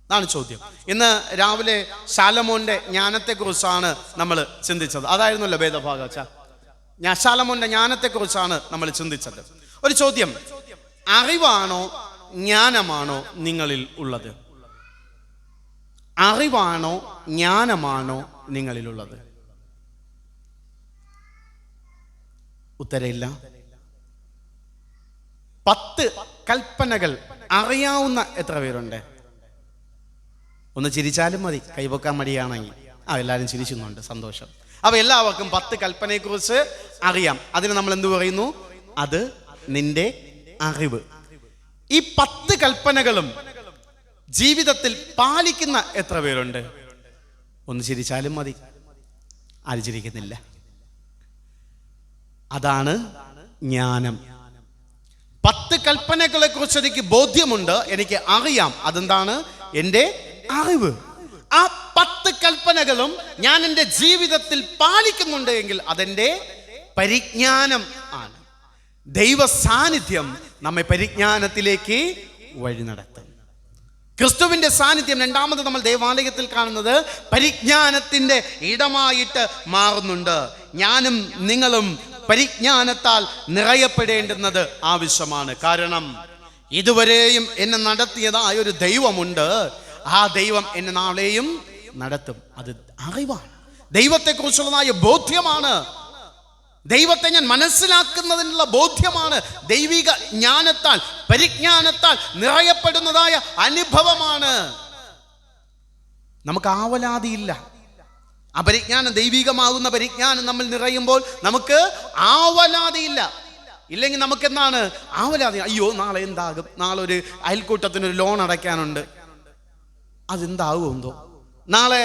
അതാണ് ചോദ്യം. ഇന്ന് രാവിലെ ശാലോമോന്റെ ജ്ഞാനത്തെക്കുറിച്ചാണ് നമ്മൾ ചിന്തിച്ചത്. അതായിരുന്നല്ലോ വേദഭാഗം. ശാലോമോന്റെ ജ്ഞാനത്തെക്കുറിച്ചാണ് നമ്മൾ ചിന്തിച്ചത്. ഒരു ചോദ്യം, അറിവാണോ ജ്ഞാനമാണോ നിങ്ങളിൽ ഉള്ളത്? അറിവാണോ ജ്ഞാനമാണോ നിങ്ങളിലുള്ളത്? ഉത്തരമില്ല. 10 കൽപ്പനകൾ അറിയാവുന്ന എത്ര പേരുണ്ട്? ഒന്ന് ചിരിച്ചാലും മതി, കൈവക്കാൻ മടിയാണെങ്കിൽ. എല്ലാവരും ചിരിച്ചുന്നുണ്ട്, സന്തോഷം. അപ്പോൾ എല്ലാവർക്കും 10 കൽപ്പനയെക്കുറിച്ച് അറിയാം. അതിന് നമ്മൾ എന്ത് പറയുന്നു? അത് നിന്റെ അറിവ്. ഈ 10 കൽപ്പനകളും ജീവിതത്തിൽ പാലിക്കുന്ന എത്ര പേരുണ്ട്? ഒന്ന് ചിരിച്ചാലും മതി, ആരും ചിരിക്കുന്നില്ല. അതാണ് ജ്ഞാനം. 10 കൽപ്പനകളെ കുറിച്ച് എനിക്ക് ബോധ്യമുണ്ട്, എനിക്ക് അറിയാം. അതെന്താണ്? എൻ്റെ അറിവ്. ആ 10 കൽപ്പനകളും ഞാൻ എൻ്റെ ജീവിതത്തിൽ പാലിക്കുന്നുണ്ട് എങ്കിൽ അതെൻ്റെ പരിജ്ഞാനം ആണ്. ദൈവ സാന്നിധ്യം നമ്മെ പരിജ്ഞാനത്തിലേക്ക് വഴി നടത്തും. ക്രിസ്തുവിന്റെ സാന്നിധ്യം രണ്ടാമത് നമ്മൾ ദേവാലയത്തിൽ കാണുന്നത് പരിജ്ഞാനത്തിന്റെ ഇടമായിട്ട് മാറുന്നുണ്ട്. ഞാനും നിങ്ങളും പരിജ്ഞാനത്താൽ നിറയപ്പെടേണ്ടുന്നത് ആവശ്യമാണ്. കാരണം ഇതുവരെയും എന്നെ നടത്തിയതായ ഒരു ദൈവമുണ്ട്, ആ ദൈവം എന്നെ നാളെയും നടത്തും. അത് അറിവാണ്, ദൈവത്തെക്കുറിച്ചുള്ളതായ ബോധ്യമാണ്, ദൈവത്തെ ഞാൻ മനസ്സിലാക്കുന്നതിനുള്ള ബോധ്യമാണ്, ദൈവിക ജ്ഞാനത്താൽ പരിജ്ഞാനത്താൽ നിറയപ്പെടുന്നതായ അനുഭവമാണ്. നമുക്ക് ആവലാതിയില്ല. ആ പരിജ്ഞാനം, ദൈവികമാകുന്ന പരിജ്ഞാനം നമ്മൾ നിറയുമ്പോൾ നമുക്ക് ആവലാതിയില്ല. ഇല്ലെങ്കിൽ നമുക്ക് എന്താണ് ആവലാതി? അയ്യോ നാളെ എന്താകും, നാളെ ഒരു അയൽക്കൂട്ടത്തിനൊരു ലോൺ അടയ്ക്കാനുണ്ട്, അതെന്താകുമോ എന്തോ, നാളെ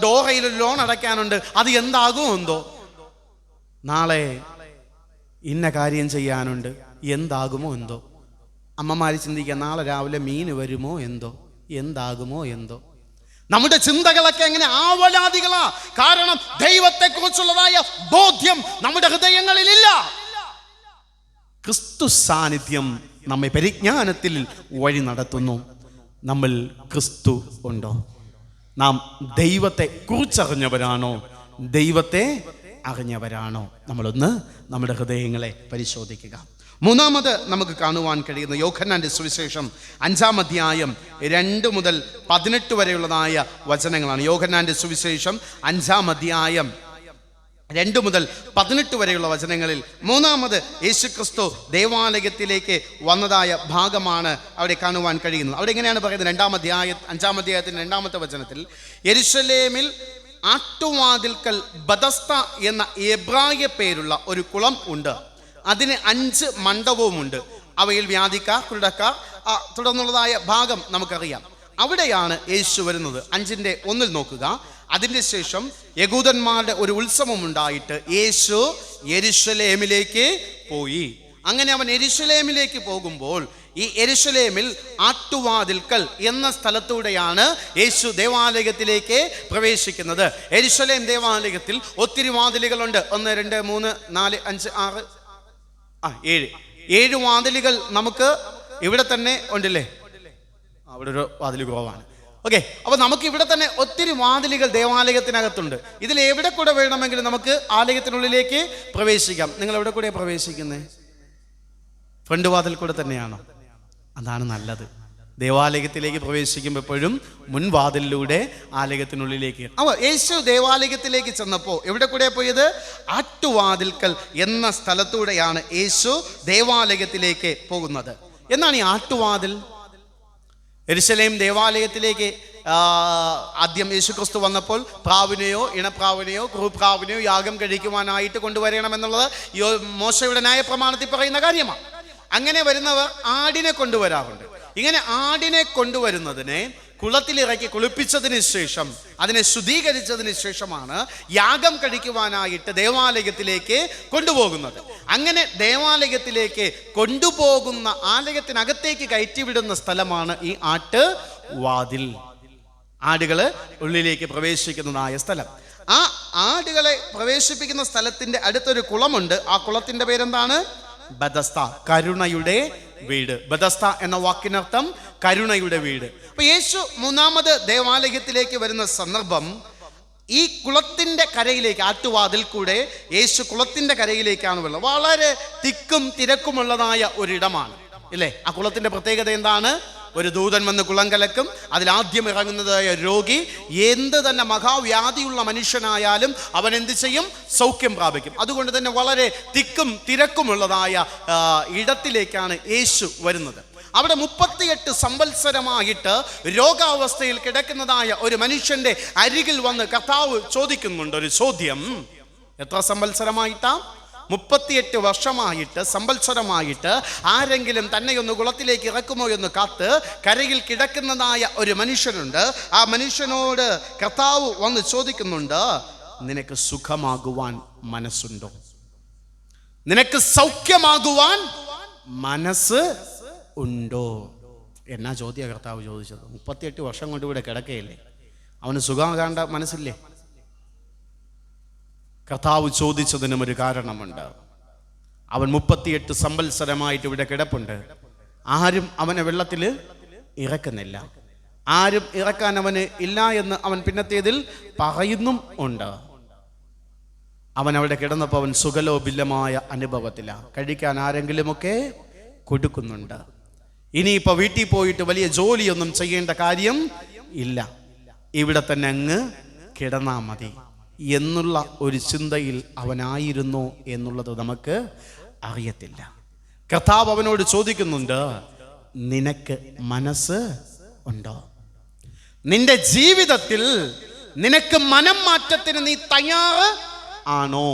ഡോറയിലൊരു ലോൺ അടയ്ക്കാനുണ്ട്, അത് എന്താകുമോ എന്തോ, നാളെ ഇന്ന കാര്യം ചെയ്യാനുണ്ട്, എന്താകുമോ എന്തോ. അമ്മമാര് ചിന്തിക്കുക, നാളെ രാവിലെ മീൻ വരുമോ എന്തോ, എന്താകുമോ എന്തോ. നമ്മുടെ ചിന്തകളൊക്കെ എങ്ങനെ ആവലാതികളാ. കാരണം ദൈവത്തെക്കുറിച്ചുള്ളതായ ബോധ്യം നമ്മുടെ ഹൃദയങ്ങളിലില്ല. ക്രിസ്തു സാന്നിധ്യം നമ്മെ പരിജ്ഞാനത്തിൽ വഴി നടത്തുന്നു. നമ്മൾ ക്രിസ്തു ഉണ്ടോ? നാം ദൈവത്തെ കുറിച്ചറിഞ്ഞവരാണോ, ദൈവത്തെ അറിഞ്ഞവരാണോ? നമ്മളൊന്ന് നമ്മുടെ ഹൃദയങ്ങളെ പരിശോധിക്കുക. മൂന്നാമത് നമുക്ക് കാണുവാൻ കഴിയുന്ന യോഹന്നാന്റെ സുവിശേഷം 5-ാം അധ്യായം 2 മുതൽ 18 വരെയുള്ളതായ വചനങ്ങളാണ്. യോഹന്നാന്റെ സുവിശേഷം 5-ാം അധ്യായം 2 മുതൽ 18 വരെയുള്ള വചനങ്ങളിൽ മൂന്നാമത് യേശുക്രിസ്തു ദേവാലയത്തിലേക്ക് വന്നതായ ഭാഗമാണ് അവിടെ കാണുവാൻ കഴിയുന്നത്. അവിടെ എങ്ങനെയാണ് പറയുന്നത്? 5-ാം അധ്യായത്തിന്റെ 2-ാമത്തെ വചനത്തിൽ, യെരുശലേമിൽ ആട്ടുവാതിൽക്കൽ ബദസ്ത എന്ന എബ്രായ പേരുള്ള ഒരു കുളം ഉണ്ട്. അതിന് 5 മണ്ഡപവുമുണ്ട്. അവയിൽ വ്യാധിക്കാർ, കുരുടക്കാർ തുടർന്നുള്ളതായ ഭാഗം നമുക്കറിയാം. അവിടെയാണ് യേശു വരുന്നത്. 5-ന്റെ 1 നോക്കുക. അതിൻ്റെ ശേഷം യഹൂദന്മാരുടെ ഒരു ഉത്സവം ഉണ്ടായിട്ട് യേശു യെരുശലേമിലേക്ക് പോയി. അങ്ങനെ അവൻ യെരൂശലേമിലേക്ക് പോകുമ്പോൾ ഈ യെരൂശലേമിൽ ആട്ടുവാതിൽക്കൽ എന്ന സ്ഥലത്തൂടെയാണ് യേശു ദേവാലയത്തിലേക്ക് പ്രവേശിക്കുന്നത്. യെരൂശലേം ദേവാലയത്തിൽ ഒത്തിരി വാതിലുകളുണ്ട്. 1, 2, 3, 4, 5, 6, 7 വാതിലുകൾ നമുക്ക് ഇവിടെ തന്നെ ഉണ്ടല്ലേ. അവിടെ ഒരു വാതിൽ കുറവാണ്. ഓക്കെ, അപ്പൊ നമുക്ക് ഇവിടെ തന്നെ ഒത്തിരി വാതിലുകൾ ദേവാലയത്തിനകത്തുണ്ട്. ഇതിൽ എവിടെ കൂടെ വേണമെങ്കിലും നമുക്ക് ആലയത്തിനുള്ളിലേക്ക് പ്രവേശിക്കാം. നിങ്ങൾ എവിടെ കൂടെ പ്രവേശിക്കുന്നത്? ഫ്രണ്ട് വാതിൽ കൂടെ തന്നെയാണോ? അതാണ് നല്ലത്. ദേവാലയത്തിലേക്ക് പ്രവേശിക്കുമ്പോൾ എപ്പോഴും മുൻവാതിലിലൂടെ ആലയത്തിനുള്ളിലേക്ക്. അപ്പോൾ യേശു ദേവാലയത്തിലേക്ക് ചെന്നപ്പോൾ എവിടെ കൂടെ പോയത്? ആട്ടുവാതിൽക്കൽ എന്ന സ്ഥലത്തൂടെയാണ് യേശു ദേവാലയത്തിലേക്ക് പോകുന്നത്. എന്നാണ് ഈ ആട്ടുവാതിൽ? യെരൂശലേം ദേവാലയത്തിലേക്ക് ആദ്യം യേശുക്രിസ്തു വന്നപ്പോൾ പ്രാവിനെയോ ഇണപ്രാവിനെയോ കുറുപ്രാവിനെയോ യാഗം കഴിക്കുവാനായിട്ട് കൊണ്ടുവരണമെന്നുള്ളത് മോശയുടെ ന്യായപ്രമാണത്തിൽ പറയുന്ന കാര്യമാണ്. അങ്ങനെ വരുന്നവർ ആടിനെ കൊണ്ടുവരാറുണ്ട്. ഇങ്ങനെ ആടിനെ കൊണ്ടുവരുന്നതിനെ കുളത്തിലിറക്കി കുളിപ്പിച്ചതിന് ശേഷം അതിനെ ശുദ്ധീകരിച്ചതിന് ശേഷമാണ് യാഗം കഴിക്കുവാനായിട്ട് ദേവാലയത്തിലേക്ക് കൊണ്ടുപോകുന്നത്. അങ്ങനെ ദേവാലയത്തിലേക്ക് കൊണ്ടുപോകുന്ന ആലയത്തിനകത്തേക്ക് കയറ്റിവിടുന്ന സ്ഥലമാണ് ഈ ആട്ടുവാതിൽ. ആടുകള് ഉള്ളിലേക്ക് പ്രവേശിക്കുന്നതായ സ്ഥലം. ആ ആടുകളെ പ്രവേശിപ്പിക്കുന്ന സ്ഥലത്തിന്റെ അടുത്തൊരു കുളമുണ്ട്. ആ കുളത്തിന്റെ പേരെന്താണ്? ബെഥസ്ത, കരുണയുടെ വീട്. ബെഥസ്ത എന്ന വാക്കിനർത്ഥം കരുണയുടെ വീട്. അപ്പൊ യേശു മൂന്നാമത് ദേവാലയത്തിലേക്ക് വരുന്ന സന്ദർഭം ഈ കുളത്തിന്റെ കരയിലേക്ക്, ആറ്റുവാതിൽ കൂടെ യേശു കുളത്തിന്റെ കരയിലേക്കാണ് വരുന്നത്. വളരെ തിക്കും തിരക്കുമുള്ളതായ ഒരിടമാണ് ഇല്ലേ? ആ കുളത്തിന്റെ പ്രത്യേകത എന്താണ്? ഒരു ദൂതൻ വന്ന് കുളം കലക്കും. അതിലാദ്യം ഇറങ്ങുന്നതായ രോഗി, എന്ത് തന്നെ മഹാവ്യാധിയുള്ള മനുഷ്യനായാലും അവൻ എന്ത് ചെയ്യും? സൗഖ്യം പ്രാപിക്കും. അതുകൊണ്ട് തന്നെ വളരെ തിക്കും തിരക്കുമുള്ളതായ ഇടത്തിലേക്കാണ് യേശു വരുന്നത്. അവിടെ 38 സംവത്സരമായിട്ട് രോഗാവസ്ഥയിൽ കിടക്കുന്നതായ ഒരു മനുഷ്യന്റെ അരികിൽ വന്ന് കർത്താവ് ചോദിക്കുന്നുണ്ട് ഒരു ചോദ്യം. എത്ര സംവത്സരമായിട്ടാ? 38 വർഷമായിട്ട്, സംവത്സരമായിട്ട് ആരെങ്കിലും തന്നെ ഒന്ന് കുളത്തിലേക്ക് ഇറക്കുമോ എന്ന് കാത്ത് കരയിൽ കിടക്കുന്നതായ ഒരു മനുഷ്യനുണ്ട്. ആ മനുഷ്യനോട് കർത്താവ് വന്ന് ചോദിക്കുന്നുണ്ട്, നിനക്ക് സുഖമാകുവാൻ മനസ്സുണ്ടോ? നിനക്ക് സൗഖ്യമാകുവാൻ മനസ്സ് ഉണ്ടോ? എന്നാ ചോദ്യ കർത്താവ് ചോദിച്ചത്? 38 വർഷം കൊണ്ട് ഇവിടെ കിടക്കയില്ലേ, അവന് സുഖമാകാണ്ട മനസ്സില്ലേ? കർത്താവ് ചോദിച്ചതിനും ഒരു കാരണമുണ്ട്. അവൻ 38 സംവത്സരമായിട്ട് ഇവിടെ കിടപ്പുണ്ട്. ആരും അവനെ വെള്ളത്തിൽ ഇറക്കുന്നില്ല. ആരും ഇറക്കാൻ അവന് ഇല്ല എന്ന് അവൻ പിന്നത്തേതിൽ പറയുന്നും ഉണ്ട്. അവൻ അവിടെ കിടന്നപ്പോൾ അവൻ സുഖലോഭിലമായ അനുഭവത്തിലാണ്. കഴിക്കാൻ ആരെങ്കിലുമൊക്കെ കൊടുക്കുന്നുണ്ട്. ഇനിയിപ്പോൾ വീട്ടിൽ പോയിട്ട് വലിയ ജോലിയൊന്നും ചെയ്യേണ്ട കാര്യം ഇല്ല, ഇവിടെ തന്നെ അങ്ങ് കിടന്നാ മതി എന്നുള്ള ഒരു ചിന്തയിൽ അവനായിരുന്നു എന്നുള്ളത് നമുക്ക് അറിയത്തില്ല. കർത്താവ് അവനോട് ചോദിക്കുന്നുണ്ട്, നിനക്ക് മനസ്സ് ഉണ്ടോ? നിന്റെ ജീവിതത്തിൽ നിനക്ക് മനം മാറ്റത്തിന് നീ തയ്യാറ് ആണോ?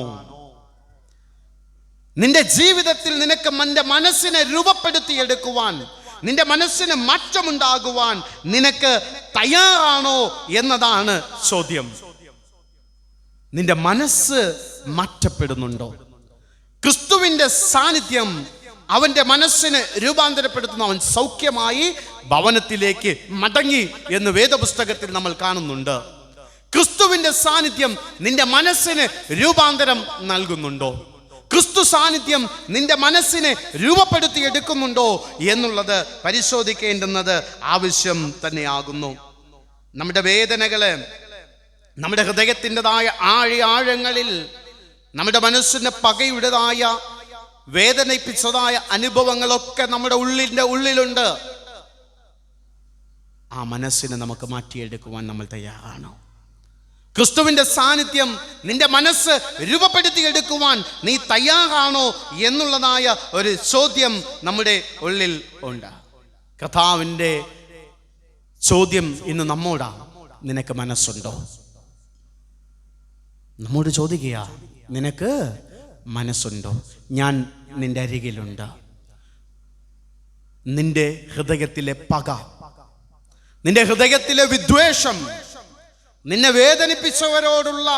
നിന്റെ ജീവിതത്തിൽ നിനക്ക് നിന്റെ മനസ്സിനെ രൂപപ്പെടുത്തിയെടുക്കുവാൻ, നിന്റെ മനസ്സിന് മാറ്റമുണ്ടാകുവാൻ നിനക്ക് തയ്യാറാണോ എന്നതാണ് ചോദ്യം. നിന്റെ മനസ്സ് മാറ്റപ്പെടുന്നുണ്ടോ? ക്രിസ്തുവിന്റെ സാന്നിധ്യം അവന്റെ മനസ്സിനെ രൂപാന്തരപ്പെടുത്തുന്ന അവൻ സൗഖ്യമായി ഭവനത്തിലേക്ക് മടങ്ങി എന്ന് വേദപുസ്തകത്തിൽ നമ്മൾ കാണുന്നുണ്ട്. ക്രിസ്തുവിന്റെ സാന്നിധ്യം നിന്റെ മനസ്സിന് രൂപാന്തരം നൽകുന്നുണ്ടോ? ക്രിസ്തു സാന്നിധ്യം നിന്റെ മനസ്സിനെ രൂപപ്പെടുത്തി എടുക്കുന്നുണ്ടോ എന്നുള്ളത് പരിശോധിക്കേണ്ടുന്നത് ആവശ്യം തന്നെയാകുന്നു. നമ്മുടെ വേദനകള്, നമ്മുടെ ഹൃദയത്തിൻ്റെതായ ആഴങ്ങളിൽ നമ്മുടെ മനസ്സിൻ്റെ പകയുടേതായ വേദനിപ്പിച്ചതായ അനുഭവങ്ങളൊക്കെ നമ്മുടെ ഉള്ളിലുണ്ട്. ആ മനസ്സിനെ നമുക്ക് മാറ്റിയെടുക്കുവാൻ നമ്മൾ തയ്യാറാണോ? ക്രിസ്തുവിന്റെ സാന്നിധ്യം നിന്റെ മനസ്സ് രൂപപ്പെടുത്തിയെടുക്കുവാൻ നീ തയ്യാറാണോ എന്നുള്ളതായ ഒരു ചോദ്യം നമ്മുടെ ഉള്ളിൽ ഉണ്ട്. കർത്താവിൻ്റെ ചോദ്യം ഇന്ന് നമ്മോടാ, നിനക്ക് മനസ്സുണ്ടോ? നമ്മോട് ചോദിക്കുക, നിനക്ക് മനസ്സുണ്ടോ? ഞാൻ നിന്റെ അരികിലുണ്ട്. നിന്റെ ഹൃദയത്തിലെ പക, നിന്റെ ഹൃദയത്തിലെ വിദ്വേഷം, നിന്നെ വേദനിപ്പിച്ചവരോടുള്ള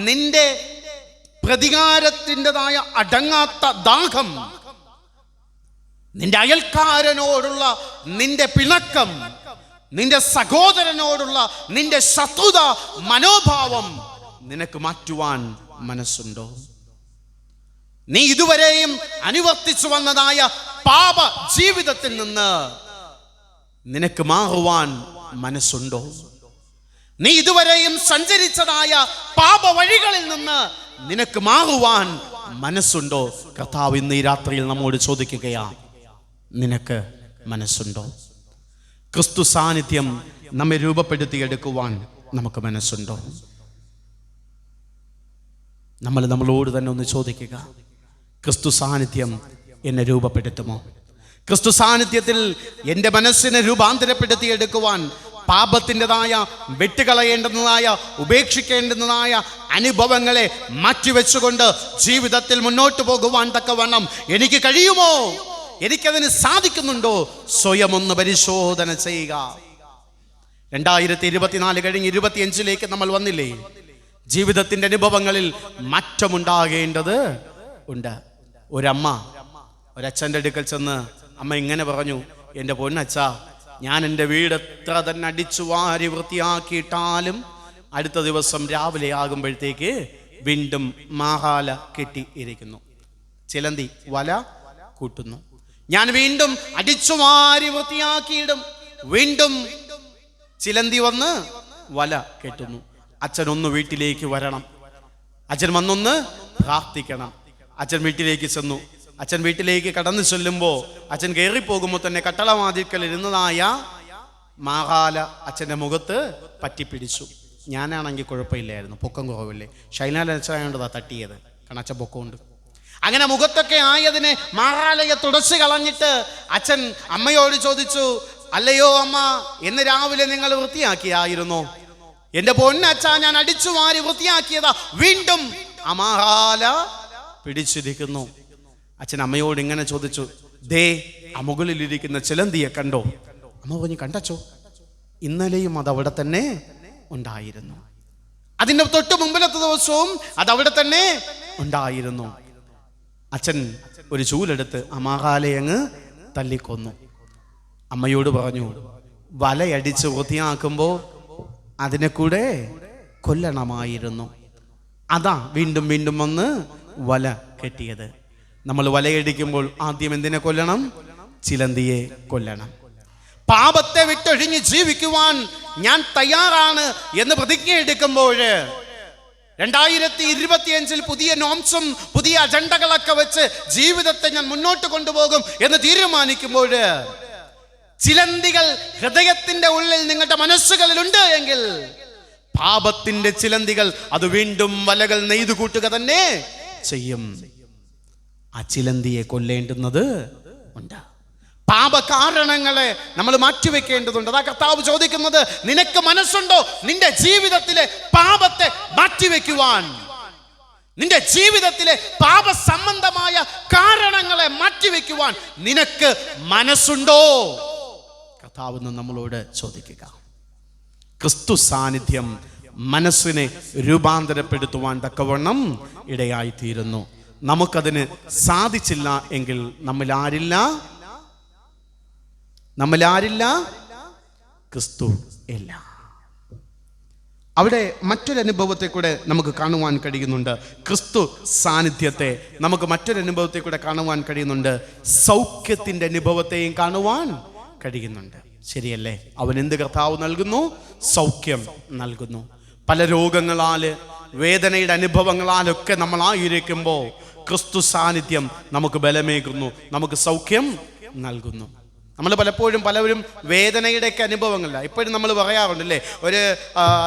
നിന്റെ പ്രതികാരത്തിൻ്റെതായ അടങ്ങാത്ത ദാഹം, നിന്റെ അയൽക്കാരനോടുള്ള നിന്റെ പിണക്കം, നിന്റെ സഹോദരനോടുള്ള നിന്റെ ശത്രുത മനോഭാവം നിനക്ക് മാറ്റുവാൻ മനസ്സുണ്ടോ? നീ ഇതുവരെയും അനുവർത്തിച്ചു വന്നതായ പാപ ജീവിതത്തിൽ നിന്ന് നിനക്ക് മാറുവാൻ മനസ്സുണ്ടോ? നീ ഇതുവരെയും സഞ്ചരിച്ചതായ പാപ വഴികളിൽ നിന്ന് നിനക്ക് മാറുവാൻ മനസ്സുണ്ടോ? കർത്താവ് ഇന്ന് ഈ രാത്രിയിൽ നമ്മോട് ചോദിക്കുകയാ, നിനക്ക് മനസ്സുണ്ടോ? ക്രിസ്തു സാന്നിധ്യം നമ്മെ രൂപപ്പെടുത്തിയെടുക്കുവാൻ നമുക്ക് മനസ്സുണ്ടോ? നമ്മളോട് തന്നെ ഒന്ന് ചോദിക്കുക, ക്രിസ്തു സാന്നിധ്യം എന്നെ രൂപപ്പെടുത്തുമോ? ക്രിസ്തു സാന്നിധ്യത്തിൽ എൻ്റെ മനസ്സിനെ രൂപാന്തരപ്പെടുത്തിയെടുക്കുവാൻ പാപത്തിൻ്റെതായ വെട്ടുകളയേണ്ടുന്നതായ ഉപേക്ഷിക്കേണ്ടുന്നതായ അനുഭവങ്ങളെ മാറ്റിവെച്ചുകൊണ്ട് ജീവിതത്തിൽ മുന്നോട്ട് പോകുവാൻ തക്കവണ്ണം എനിക്ക് കഴിയുമോ? എനിക്കതിന് സാധിക്കുന്നുണ്ടോ? സ്വയം ഒന്ന് പരിശോധന ചെയ്യുക. 2024 കഴിഞ്ഞ് 2025 നമ്മൾ വന്നില്ലേ? ജീവിതത്തിന്റെ അനുഭവങ്ങളിൽ മാറ്റമുണ്ടാകേണ്ടത് ഉണ്ട്. ഒരമ്മ ഒരച്ഛൻ്റെ അടുക്കൽ ചെന്ന് അമ്മ ഇങ്ങനെ പറഞ്ഞു, എൻ്റെ പൊന്നച്ഛ, ഞാൻ എൻ്റെ വീട് എത്ര തന്നെ അടിച്ചു വാരി വൃത്തിയാക്കിയിട്ടാലും അടുത്ത ദിവസം രാവിലെ ആകുമ്പോഴത്തേക്ക് വീണ്ടും മാഹാല കെട്ടി ഇരിക്കുന്നു, ചിലന്തി വല കൂട്ടുന്നു. ഞാൻ വീണ്ടും അടിച്ചു വാരി വൃത്തിയാക്കിയിടും, വീണ്ടും ചിലന്തി വന്ന് വല കെട്ടുന്നു. അച്ഛൻ ഒന്ന് വീട്ടിലേക്ക് വരണം, അച്ഛൻ വന്നൊന്ന് പ്രാർത്ഥിക്കണം. അച്ഛൻ വീട്ടിലേക്ക് ചെന്നു. അച്ഛൻ വീട്ടിലേക്ക് കടന്നു ചെല്ലുമ്പോൾ അച്ഛൻ കയറിപ്പോകുമ്പോൾ തന്നെ കട്ടളവാതിൽക്കൽ ഇരുന്നതായ മാഹാല അച്ഛൻ്റെ മുഖത്ത് പറ്റിപ്പിടിച്ചു. ഞാനാണെങ്കിൽ കുഴപ്പമില്ലായിരുന്നു, പൊക്കം കുറവില്ലേ. ഷൈനാല അച്ഛനായോണ്ടതാ തട്ടിയത്, കാരണം അച്ഛൻ പൊക്കമുണ്ട്. അങ്ങനെ മുഖത്തൊക്കെ ആയതിനെ മാഹാലയെ തുടച്ചു കളഞ്ഞിട്ട് അച്ഛൻ അമ്മയോട് ചോദിച്ചു, അല്ലയോ അമ്മ, എന്ന് രാവിലെ നിങ്ങൾ വൃത്തിയാക്കിയായിരുന്നോ? എൻ്റെ പൊന്നച്ഛ, ഞാൻ അടിച്ചു വാരി വൃത്തിയാക്കിയതാ, വീണ്ടും അമാഹാല പിടിച്ചിരിക്കുന്നു. അച്ഛൻ അമ്മയോട് ഇങ്ങനെ ചോദിച്ചു, ദേ മുകളിലിരിക്കുന്ന ചിലന്തിയെ കണ്ടോ? അമ്മ പറഞ്ഞു, കണ്ടച്ചോ, ഇന്നലെയും അതവിടെ തന്നെ ഉണ്ടായിരുന്നു, അതിൻ്റെ തൊട്ട് മുമ്പിലത്തെ ദിവസവും അതവിടെ തന്നെ ഉണ്ടായിരുന്നു. അച്ഛൻ ഒരു ചൂലെടുത്ത് അമാഹാലയെ അങ്ങ് തല്ലിക്കൊന്നു. അമ്മയോട് പറഞ്ഞു, വലയടിച്ച് വൃത്തിയാക്കുമ്പോൾ അതിനെ കൂടെ കൊല്ലണമായിരുന്നു. അതാ വീണ്ടും വീണ്ടും വന്ന് വല കെട്ടിയത്. നമ്മൾ വലയടിക്കുമ്പോൾ ആദ്യം എന്തിനെ കൊല്ലണം? ചിലന്തിയെ കൊല്ലണം. പാപത്തെ വിട്ടൊഴിഞ്ഞ് ജീവിക്കുവാൻ ഞാൻ തയ്യാറാണ് എന്ന് പ്രതിജ്ഞ എടുക്കുമ്പോൾ 2025 പുതിയ നോംസും പുതിയ അജണ്ടകളൊക്കെ വെച്ച് ജീവിതത്തെ ഞാൻ മുന്നോട്ട് കൊണ്ടുപോകും എന്ന് തീരുമാനിക്കുമ്പോൾ ചിലന്തികൾ ഹൃദയത്തിന്റെ ഉള്ളിൽ നിങ്ങളുടെ മനസ്സുകളിൽ ഉണ്ട് എങ്കിൽ പാപത്തിന്റെ ചിലന്തികൾ അത് വീണ്ടും വലകൾ നെയ്തു കൂട്ടുക തന്നെ ചെയ്യും. ആ ചിലന്തിയെ കൊല്ലേണ്ടുന്നത് ഉണ്ട്. പാപകാരണങ്ങളെ നമ്മൾ മാറ്റിവെക്കേണ്ടതുണ്ട്. അതാ കർത്താവ് ചോദിക്കുന്നത്, നിനക്ക് മനസ്സുണ്ടോ നിന്റെ ജീവിതത്തിലെ പാപത്തെ മാറ്റിവെക്കുവാൻ? നിന്റെ ജീവിതത്തിലെ പാപ സംബന്ധമായ കാരണങ്ങളെ മാറ്റിവെക്കുവാൻ നിനക്ക് മനസ്സുണ്ടോ? കർത്താവ് നമ്മളോട് ചോദിക്കുക. ക്രിസ്തു സാന്നിധ്യം മനസ്സിനെ രൂപാന്തരപ്പെടുത്തുവാൻ തക്കവണ്ണം ഇടയായിത്തീരുന്നു. നമുക്കതിന് സാധിച്ചില്ല എങ്കിൽ നമ്മളാരില്ല, ക്രിസ്തു ഇല്ല. അവിടെ മറ്റൊരനുഭവത്തെ കൂടെ നമുക്ക് കാണുവാൻ കഴിയുന്നുണ്ട്. ക്രിസ്തു സാന്നിധ്യത്തെ നമുക്ക് മറ്റൊരനുഭവത്തെ കൂടെ കാണുവാൻ കഴിയുന്നുണ്ട്. സൗഖ്യത്തിൻ്റെ അനുഭവത്തെയും കാണുവാൻ കഴിയുന്നുണ്ട്. ശരിയല്ലേ? അവൻ എന്ത് കർത്താവ് നൽകുന്നു? സൗഖ്യം നൽകുന്നു. പല രോഗങ്ങളാൽ വേദനയുടെ അനുഭവങ്ങളാലൊക്കെ നമ്മളായിരിക്കുമ്പോൾ ക്രിസ്തു സാന്നിധ്യം നമുക്ക് ബലമേകുന്നു, നമുക്ക് സൗഖ്യം നൽകുന്നു. നമ്മൾ പലവരും വേദനയുടെയൊക്കെ അനുഭവങ്ങളില്ല. ഇപ്പോഴും നമ്മൾ പറയാറുണ്ടല്ലേ, ഒരു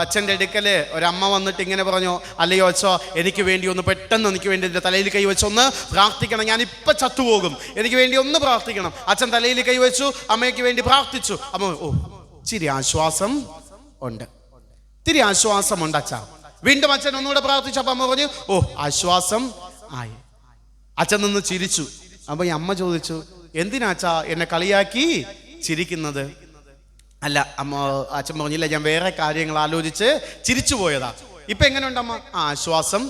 അച്ഛൻ്റെ അടുക്കൽ ഒരമ്മ വന്നിട്ട് ഇങ്ങനെ പറഞ്ഞു, അല്ലയോ അച്ഛോ, എനിക്ക് വേണ്ടി ഒന്ന് പെട്ടെന്ന് എനിക്ക് വേണ്ടി എൻ്റെ തലയിൽ കൈവച്ചൊന്ന് പ്രാർത്ഥിക്കണം, ഞാനിപ്പോൾ ചത്തുപോകും, എനിക്ക് വേണ്ടി ഒന്ന് പ്രാർത്ഥിക്കണം. അച്ഛൻ തലയിൽ കൈവച്ചു, അമ്മയ്ക്ക് വേണ്ടി പ്രാർത്ഥിച്ചു. അമ്മ ഇച്ചിരി ആശ്വാസം ഉണ്ട്, ഇത്തിരി ആശ്വാസമുണ്ട് അച്ഛാ. വീണ്ടും അച്ഛൻ ഒന്നുകൂടെ പ്രാർത്ഥിച്ചു. അപ്പം അമ്മ പറഞ്ഞു, ആശ്വാസം ആയി. അച്ഛൻ നിന്ന് ചിരിച്ചു. അപ്പം ഈ അമ്മ ചോദിച്ചു, എന്തിനാച്ചാ എന്നെ കളിയാക്കി ചിരിക്കുന്നത്? അല്ല അമ്മ, അച്ഛൻ പറഞ്ഞില്ല, ഞാൻ വേറെ കാര്യങ്ങൾ ആലോചിച്ച് ചിരിച്ചു പോയതാ. ഇപ്പൊ എങ്ങനെയുണ്ട് അമ്മ? ആശ്വാസം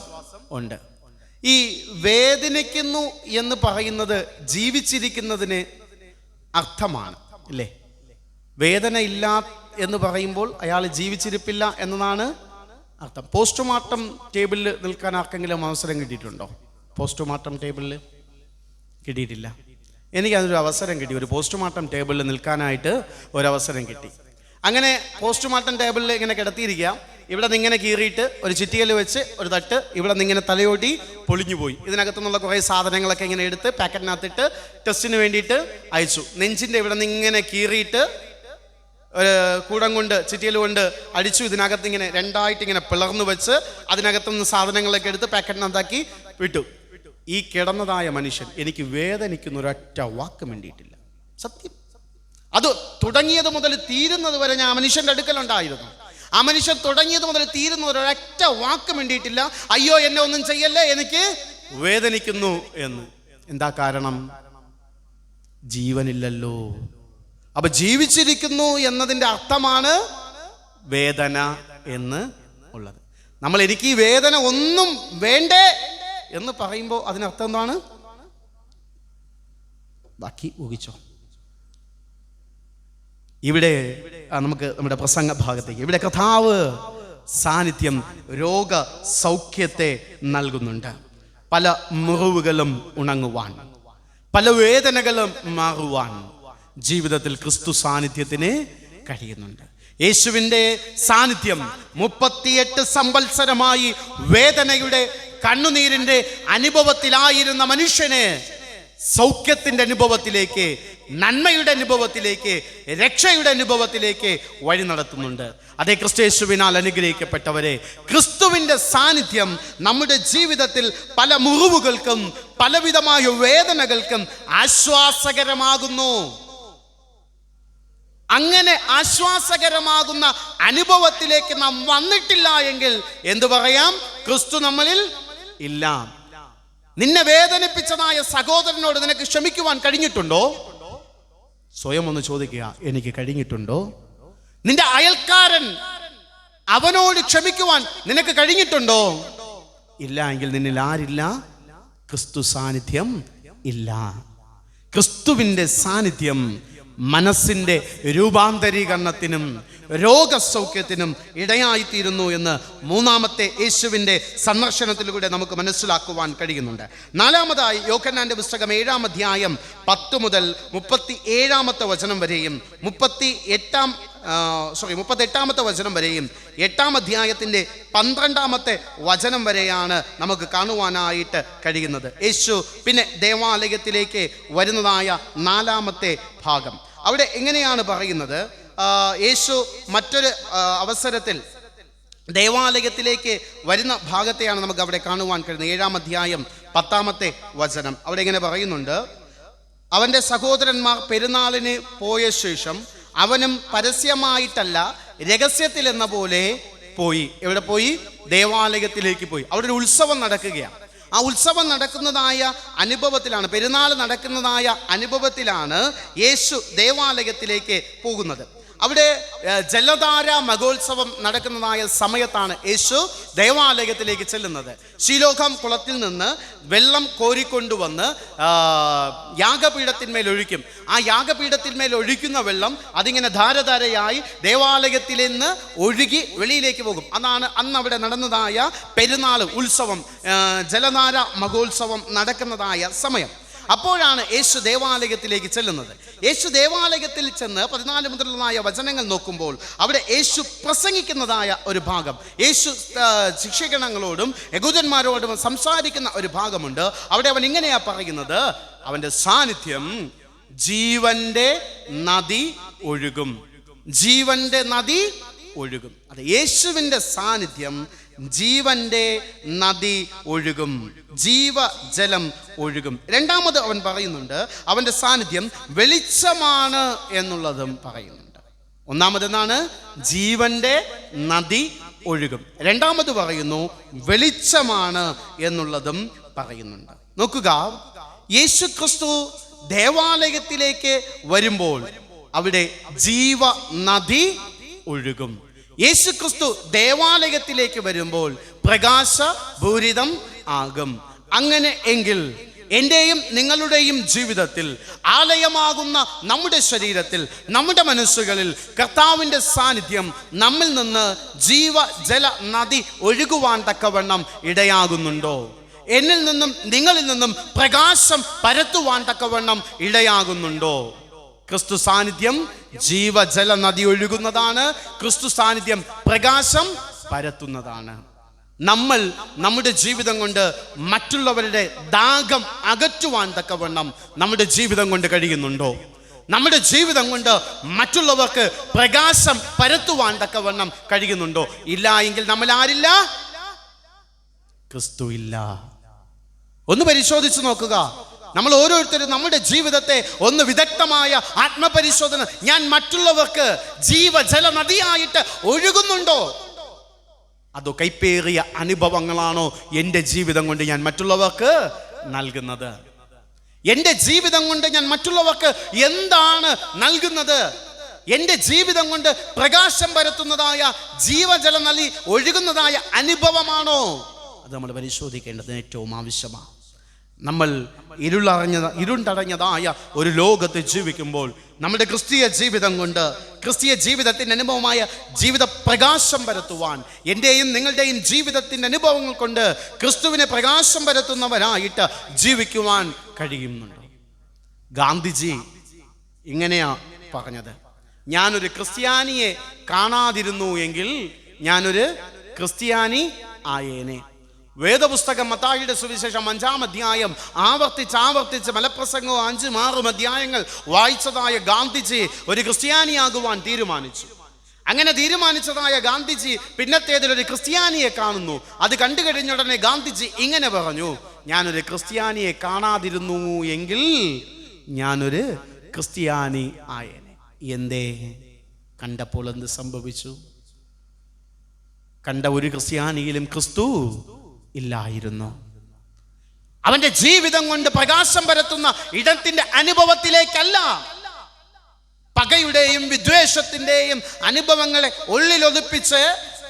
ഉണ്ട്. ഈ വേദനിക്കുന്നു എന്ന് പറയുന്നത് ജീവിച്ചിരിക്കുന്നതിന് അർത്ഥമാണ് അല്ലേ? വേദന ഇല്ല എന്ന് പറയുമ്പോൾ അയാൾ ജീവിച്ചിരിപ്പില്ല എന്നതാണ് അർത്ഥം. പോസ്റ്റ്മോർട്ടം ടേബിളിൽ നിൽക്കാൻ ആർക്കെങ്കിലും അവസരം കിട്ടിയിട്ടുണ്ടോ? പോസ്റ്റ്മോർട്ടം ടേബിളിൽ കിട്ടിയിട്ടില്ല. എനിക്കതൊരു അവസരം കിട്ടി. ഒരു പോസ്റ്റ്മോർട്ടം ടേബിളിൽ നിൽക്കാനായിട്ട് ഒരവസരം കിട്ടി. അങ്ങനെ പോസ്റ്റ്മോർട്ടം ടേബിളിൽ ഇങ്ങനെ കിടത്തിയിരിക്കുക. ഇവിടെ നിന്ന് ഇങ്ങനെ കീറിയിട്ട് ഒരു ചിറ്റികൽ വെച്ച് ഒരു തട്ട് ഇവിടെ നിന്ന് ഇങ്ങനെ തലയോട്ടി പൊളിഞ്ഞു പോയി. ഇതിനകത്തു നിന്നുള്ള കുറേ സാധനങ്ങളൊക്കെ ഇങ്ങനെ എടുത്ത് പാക്കറ്റിനകത്തിട്ട് ടെസ്റ്റിന് വേണ്ടിയിട്ട് അയച്ചു. നെഞ്ചിൻ്റെ ഇവിടെ നിന്ന് ഇങ്ങനെ കീറിയിട്ട് കൂടം കൊണ്ട് ചിറ്റിയൽ കൊണ്ട് അടിച്ചു. ഇതിനകത്ത് ഇങ്ങനെ രണ്ടായിട്ട് ഇങ്ങനെ പിളർന്നു വെച്ച് അതിനകത്തുനിന്ന് സാധനങ്ങളൊക്കെ എടുത്ത് പാക്കറ്റിനകത്താക്കി വിട്ടു. ഈ കിടന്നതായ മനുഷ്യൻ എനിക്ക് വേദനിക്കുന്ന ഒരൊറ്റ വാക്ക് വേണ്ടിയിട്ടില്ല. സത്യം. അത് തുടങ്ങിയത് മുതൽ തീരുന്നത് വരെ ഞാൻ ആ മനുഷ്യൻ്റെ അടുക്കലുണ്ടായിരുന്നു. ആ മനുഷ്യൻ തുടങ്ങിയത് മുതൽ തീരുന്നത് ഒരൊറ്റ വാക്ക് വേണ്ടിയിട്ടില്ല, അയ്യോ എന്നെ ഒന്നും ചെയ്യല്ലേ, എനിക്ക് വേദനിക്കുന്നു എന്ന്. എന്താ കാരണം? ജീവനില്ലല്ലോ. അപ്പൊ ജീവിച്ചിരിക്കുന്നു എന്നതിൻ്റെ അർത്ഥമാണ് വേദന എന്ന് ഉള്ളത്. നമ്മൾ എനിക്ക് ഈ വേദന ഒന്നും വേണ്ടേ എന്ന് പറയുമ്പോൾ അതിനർത്ഥം എന്താണ്? ബാക്കി ഊഹിച്ചോ. ഇവിടെ നമുക്ക് നമ്മുടെ പ്രസംഗ ഭാഗത്തേക്ക്, ഇവിടെ കർത്താവ് സാന്നിധ്യം രോഗ സൗഖ്യത്തെ നൽകുന്നുണ്ട്. പല മുറിവുകളും ഉണങ്ങുവാൻ, പല വേദനകളും മാറുവാൻ ജീവിതത്തിൽ ക്രിസ്തു സാന്നിധ്യത്തിന് കഴിയുന്നുണ്ട്. യേശുവിൻ്റെ സാന്നിധ്യം 38 സംവത്സരമായി വേദനയുടെ കണ്ണുനീരിൻ്റെ അനുഭവത്തിലായിരുന്ന മനുഷ്യനെ സൗഖ്യത്തിൻ്റെ അനുഭവത്തിലേക്ക്, നന്മയുടെ അനുഭവത്തിലേക്ക്, രക്ഷയുടെ അനുഭവത്തിലേക്ക് വഴി നടത്തുന്നുണ്ട്. അതേ ക്രിസ്തുയേശുവിനാൽ അനുഗ്രഹിക്കപ്പെട്ടവരെ, ക്രിസ്തുവിൻ്റെ സാന്നിധ്യം നമ്മുടെ ജീവിതത്തിൽ പല മുറിവുകൾക്കും പലവിധമായ വേദനകൾക്കും ആശ്വാസകരമാകുന്നു. അങ്ങനെ ആശ്വാസകരമാകുന്ന അനുഭവത്തിലേക്ക് നാം വന്നിട്ടില്ല എങ്കിൽ എന്തു പറയാം? ക്രിസ്തു നമ്മളിൽ ഇല്ല. നിന്നെ വേദനിപ്പിച്ചതായ സഹോദരനോട് നിനക്ക് ക്ഷമിക്കുവാൻ കഴിഞ്ഞിട്ടുണ്ടോ? സ്വയം ഒന്ന് ചോദിക്കുക, എനിക്ക് കഴിഞ്ഞിട്ടുണ്ടോ? നിന്റെ അയൽക്കാരൻ, അവനോട് ക്ഷമിക്കുവാൻ നിനക്ക് കഴിഞ്ഞിട്ടുണ്ടോ? ഇല്ല എങ്കിൽ നിന്നിൽ ആരില്ല? ക്രിസ്തു സാന്നിധ്യം ഇല്ല. ക്രിസ്തുവിൻ്റെ സാന്നിധ്യം മനസ്സിൻ്റെ രൂപാന്തരീകരണത്തിനും രോഗസൗഖ്യത്തിനും ഇടയായിത്തീരുന്നു എന്ന് മൂന്നാമത്തെ യേശുവിൻ്റെ സന്ദർശനത്തിലൂടെ നമുക്ക് മനസ്സിലാക്കുവാൻ കഴിയുന്നുണ്ട്. നാലാമതായി യോഹന്നാന്റെ പുസ്തകം 7-ാം അധ്യായം 10 മുതൽ 37-ാമത്തെ വചനം വരെയും 38-ാമത്തെ വചനം വരെയും 8-ാം അധ്യായത്തിൻ്റെ 12-ാമത്തെ വചനം വരെയാണ് നമുക്ക് കാണുവാനായിട്ട് കഴിയുന്നത്. യേശു പിന്നെ ദേവാലയത്തിലേക്ക് വരുന്നതായ 4-ാമത്തെ ഭാഗം. അവിടെ എങ്ങനെയാണ് പറയുന്നത്? യേശു മറ്റൊരു അവസരത്തിൽ ദേവാലയത്തിലേക്ക് വരുന്ന ഭാഗത്തെയാണ് നമുക്ക് അവിടെ കാണുവാൻ കഴിയുന്നത്. 7-ാം അധ്യായം 10-ാമത്തെ വചനം. അവിടെ ഇങ്ങനെ പറയുന്നുണ്ട്, അവൻ്റെ സഹോദരന്മാർ പെരുന്നാളിന് പോയ ശേഷം അവനും പരസ്യമായിട്ടല്ല രഹസ്യത്തിൽ എന്ന പോലെ പോയി. എവിടെ പോയി? ദേവാലയത്തിലേക്ക് പോയി. അവിടെ ഒരു ഉത്സവം നടക്കുകയാണ്. ആ ഉത്സവം നടക്കുന്നതായ അനുഭവത്തിലാണ്, പെരുന്നാൾ നടക്കുന്നതായ അനുഭവത്തിലാണ് യേശു ദേവാലയത്തിലേക്ക് പോകുന്നത്. അവിടെ ജലധാര മഹോത്സവം നടക്കുന്നതായ സമയത്താണ് യേശു ദേവാലയത്തിലേക്ക് ചെല്ലുന്നത്. ശീലോഹം കുളത്തിൽ നിന്ന് വെള്ളം കോരിക്കൊണ്ടുവന്ന് യാഗപീഠത്തിന്മേൽ ഒഴിക്കും. ആ യാഗപീഠത്തിന്മേൽ ഒഴിക്കുന്ന വെള്ളം അതിങ്ങനെ ധാരധാരയായി ദേവാലയത്തിൽ നിന്ന് ഒഴുകി വെളിയിലേക്ക് പോകും. അതാണ് അന്ന് അവിടെ നടന്നതായ പെരുന്നാൾ ഉത്സവം, ജലധാര മഹോത്സവം നടക്കുന്നതായ സമയം. അപ്പോഴാണ് യേശു ദേവാലയത്തിലേക്ക് ചെല്ലുന്നത്. യേശു ദേവാലയത്തിൽ ചെന്ന് 14 മുതലുള്ളതായ വചനങ്ങൾ നോക്കുമ്പോൾ അവിടെ യേശു പ്രസംഗിക്കുന്നതായ ഒരു ഭാഗം, യേശു ശിഷ്യഗണങ്ങളോടും യഹൂദന്മാരോടും സംസാരിക്കുന്ന ഒരു ഭാഗമുണ്ട്. അവിടെ അവൻ ഇങ്ങനെയാ പറയുന്നത്, അവൻ്റെ സാന്നിധ്യം ജീവന്റെ നദി ഒഴുകും, ജീവന്റെ നദി ഒഴുകും. അത് യേശുവിൻ്റെ സാന്നിധ്യം ജീവന്റെ നദി ഒഴുകും, ജീവജലം ഒഴുകും. രണ്ടാമത് അവൻ പറയുന്നുണ്ട്, അവൻ്റെ സാന്നിധ്യം വെളിച്ചമാണ് എന്നുള്ളതും പറയുന്നുണ്ട്. ഒന്നാമത് എന്താണ്? ജീവന്റെ നദി ഒഴുകും. രണ്ടാമത് പറയുന്നു വെളിച്ചമാണ് എന്നുള്ളതും പറയുന്നുണ്ട്. നോക്കുക, യേശു ക്രിസ്തു ദേവാലയത്തിലേക്ക് വരുമ്പോൾ അവിടെ ജീവ നദി ഒഴുകും. യേശു ക്രിസ്തു ദേവാലയത്തിലേക്ക് വരുമ്പോൾ പ്രകാശപൂരിതം ആകും. അങ്ങനെ എങ്കിൽ എൻ്റെയും നിങ്ങളുടെയും ജീവിതത്തിൽ, ആലയമാകുന്ന നമ്മുടെ ശരീരത്തിൽ, നമ്മുടെ മനസ്സുകളിൽ കർത്താവിൻ്റെ സാന്നിധ്യം നമ്മിൽ നിന്ന് ജീവജല നദി ഒഴുകുവാൻ തക്കവണ്ണം ഇടയാകുന്നുണ്ടോ? എന്നിൽ നിന്നും നിങ്ങളിൽ നിന്നും പ്രകാശം പരത്തുവാൻ തക്കവണ്ണം ഇടയാകുന്നുണ്ടോ? ക്രിസ്തു സാന്നിധ്യം ജീവജല നദി ഒഴുകുന്നതാണ്. ക്രിസ്തു സാന്നിധ്യം പ്രകാശം പരത്തുന്നതാണ്. നമ്മൾ നമ്മുടെ ജീവിതം കൊണ്ട് മറ്റുള്ളവരുടെ ദാഹം അകറ്റുവാൻ തക്കവണ്ണം നമ്മുടെ ജീവിതം കൊണ്ട് കഴിയുന്നുണ്ടോ? നമ്മുടെ ജീവിതം കൊണ്ട് മറ്റുള്ളവർക്ക് പ്രകാശം പരത്തുവാൻ തക്കവണ്ണം കഴിയുന്നുണ്ടോ? ഇല്ല എങ്കിൽ നമ്മൾ ആരില്ല? ക്രിസ്തു ഇല്ല. ഒന്ന് പരിശോധിച്ച് നോക്കുക. നമ്മൾ ഓരോരുത്തരും നമ്മുടെ ജീവിതത്തെ ഒന്ന് വിദഗ്ധമായ ആത്മപരിശോധന, ഞാൻ മറ്റുള്ളവർക്ക് ജീവജല നദിയായിട്ട് ഒഴുകുന്നുണ്ടോ? അതോ കൈപ്പേറിയ അനുഭവങ്ങളാണോ എൻ്റെ ജീവിതം കൊണ്ട് ഞാൻ മറ്റുള്ളവർക്ക് നൽകുന്നത്? എൻ്റെ ജീവിതം കൊണ്ട് ഞാൻ മറ്റുള്ളവർക്ക് എന്താണ് നൽകുന്നത്? എൻ്റെ ജീവിതം കൊണ്ട് പ്രകാശം പരത്തുന്നതായ ജീവജല നദി ഒഴുകുന്നതായ അനുഭവമാണോ? അത് നമ്മൾ പരിശോധിക്കേണ്ടത് ഏറ്റവും ആവശ്യമാണ്. നമ്മൾ ഇരുണ്ടടഞ്ഞതായ ഒരു ലോകത്ത് ജീവിക്കുമ്പോൾ നമ്മുടെ ക്രിസ്തീയ ജീവിതം കൊണ്ട്, ക്രിസ്തീയ ജീവിതത്തിൻ്റെ അനുഭവമായ ജീവിത പ്രകാശം പരത്തുവാൻ, എൻ്റെയും നിങ്ങളുടെയും ജീവിതത്തിൻ്റെ അനുഭവങ്ങൾ കൊണ്ട് ക്രിസ്തുവിനെ പ്രകാശം പരത്തുന്നവരായിട്ട് ജീവിക്കുവാൻ കഴിയുന്നുണ്ട്. ഗാന്ധിജി ഇങ്ങനെയാ പറഞ്ഞത്: ഞാനൊരു ക്രിസ്ത്യാനിയെ കാണാതിരുന്നു എങ്കിൽ ഞാനൊരു ക്രിസ്ത്യാനി ആയേനെ. വേദപുസ്തകം മത്തായിയുടെ സുവിശേഷം 5-ാം അധ്യായം ആവർത്തിച്ച് മലപ്രസംഗവും 5-6 അധ്യായങ്ങൾ വായിച്ചതായ ഗാന്ധിജി ഒരു ക്രിസ്ത്യാനിയാകുവാൻ തീരുമാനിച്ചു. അങ്ങനെ തീരുമാനിച്ചതായ ഗാന്ധിജി പിന്നത്തേതിൽ ഒരു ക്രിസ്ത്യാനിയെ കാണുന്നു. അത് കണ്ടു കഴിഞ്ഞുടനെ ഗാന്ധിജി ഇങ്ങനെ പറഞ്ഞു: ഞാനൊരു ക്രിസ്ത്യാനിയെ കാണാതിരുന്നു എങ്കിൽ ഞാനൊരു ക്രിസ്ത്യാനി ആയേനെ. എന്തേ? കണ്ടപ്പോൾ എന്ത് സംഭവിച്ചു? കണ്ട ഒരു ക്രിസ്ത്യാനിയിലും ക്രിസ്തു ഇല്ലായിരുന്നു. അവന്റെ ജീവിതം കൊണ്ട് പ്രകാശം പരത്തുന്ന ഇടത്തിന്റെ അനുഭവത്തിലേക്കല്ല, പകയുടെയും വിദ്വേഷത്തിന്റെയും അനുഭവങ്ങളെ ഉള്ളിലൊതുപ്പിച്ച്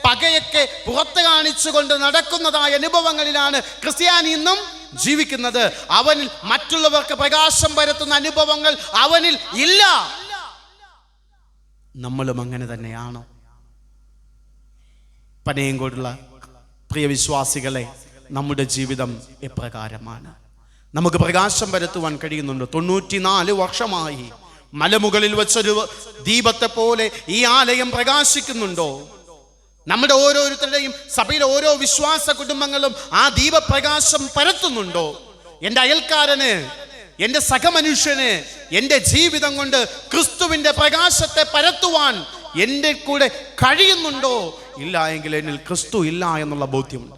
പകയൊക്കെ പുറത്ത് കാണിച്ചുകൊണ്ട് നടക്കുന്നതായ അനുഭവങ്ങളിലാണ് ക്രിസ്ത്യാനി ഇന്നും ജീവിക്കുന്നത്. അവനിൽ മറ്റുള്ളവർക്ക് പ്രകാശം പരത്തുന്ന അനുഭവങ്ങൾ അവനിൽ ഇല്ല. നമ്മളും അങ്ങനെ തന്നെയാണോ? പനയങ്കോടുള്ള പ്രിയ വിശ്വാസികളെ, നമ്മുടെ ജീവിതം എപ്രകാരമാണ്? നമുക്ക് പ്രകാശം പരത്തുവാൻ കഴിയുന്നുണ്ട്? 94 വർഷമായി മലമുകളിൽ വെച്ചൊരു ദീപത്തെ പോലെ ഈ ആലയം പ്രകാശിക്കുന്നുണ്ടോ? നമ്മുടെ ഓരോരുത്തരുടെയും സഭയിലെ ഓരോ വിശ്വാസ കുടുംബങ്ങളും ആ ദീപപ്രകാശം പരത്തുന്നുണ്ടോ? എൻ്റെ അയൽക്കാരന്, എൻ്റെ സഹമനുഷ്യന് എൻ്റെ ജീവിതം കൊണ്ട് ക്രിസ്തുവിൻ്റെ പ്രകാശത്തെ പരത്തുവാൻ എൻ്റെ കൂടെ കഴിയുന്നുണ്ടോ? ഇല്ല എങ്കിൽ എന്നിൽ ക്രിസ്തു ഇല്ല എന്നുള്ള ബോധ്യമുണ്ട്.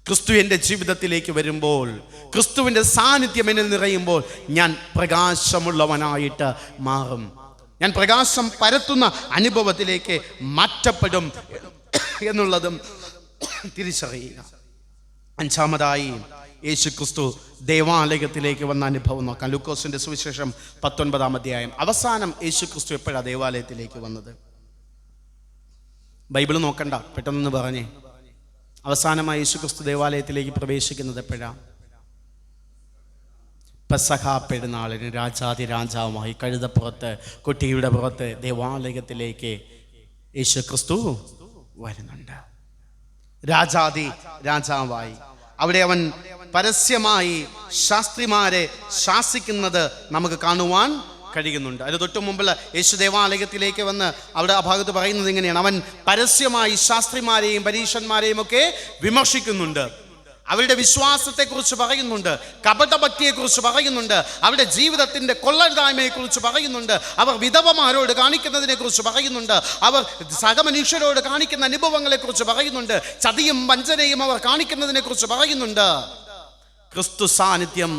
ക്രിസ്തു എൻ്റെ ജീവിതത്തിലേക്ക് വരുമ്പോൾ, ക്രിസ്തുവിൻ്റെ സാന്നിധ്യം എന്നിൽ നിറയുമ്പോൾ ഞാൻ പ്രകാശമുള്ളവനായിട്ട് മാറും. ഞാൻ പ്രകാശം പരത്തുന്ന അനുഭവത്തിലേക്ക് മാറ്റപ്പെടും എന്നുള്ളതും തിരിച്ചറിയുക. 5-ാമതായി യേശു ക്രിസ്തു ദേവാലയത്തിലേക്ക് വന്ന അനുഭവം നോക്കാം. ലൂക്കോസിന്റെ സുവിശേഷം 19-ാം അധ്യായം. അവസാനം യേശു ക്രിസ്തു എപ്പോഴാണ് ദേവാലയത്തിലേക്ക് വന്നത്? ബൈബിൾ നോക്കണ്ട, പെട്ടെന്ന് പറഞ്ഞേ. അവസാനമായി യേശു ക്രിസ്തു ദേവാലയത്തിലേക്ക് പ്രവേശിക്കുന്നത് എപ്പോഴാണ്? പെസഹ പെരുന്നാളിന് രാജാതിരാജാവുമായി കഴുതപ്പുറത്ത്, കുട്ടിയുടെ പുറത്ത് ദേവാലയത്തിലേക്ക് യേശു ക്രിസ്തു വരുന്നുണ്ട്. രാജാതി രാജാവായി അവിടെ അവൻ പരസ്യമായി ശാസ്ത്രിമാരെ ശാസിക്കുന്നത് നമുക്ക് കാണുവാൻ കഴിയുന്നുണ്ട്. അതിന് തൊട്ടു മുമ്പ് യേശു ദേവാലയത്തിലേക്ക് വന്ന് അവിടെ ആ ഭാഗത്ത് പറയുന്നത് ഇങ്ങനെയാണ്: അവൻ പരസ്യമായി ശാസ്ത്രിമാരെയും പരീശന്മാരെയും ഒക്കെ വിമർശിക്കുന്നുണ്ട്. അവരുടെ വിശ്വാസത്തെക്കുറിച്ച് പറയുന്നുണ്ട്, കപടഭക്തിയെക്കുറിച്ച് പറയുന്നുണ്ട്, അവരുടെ ജീവിതത്തിൻ്റെ കൊള്ളരുതായ്മയെക്കുറിച്ച് പറയുന്നുണ്ട്, അവർ വിധവമാരോട് കാണിക്കുന്നതിനെ കുറിച്ച് പറയുന്നുണ്ട്, അവർ സഹമനുഷ്യരോട് കാണിക്കുന്ന അനുഭവങ്ങളെക്കുറിച്ച് പറയുന്നുണ്ട്, ചതിയും വഞ്ചനയും അവർ കാണിക്കുന്നതിനെ കുറിച്ച് പറയുന്നുണ്ട്. ക്രിസ്തു സാന്നിധ്യം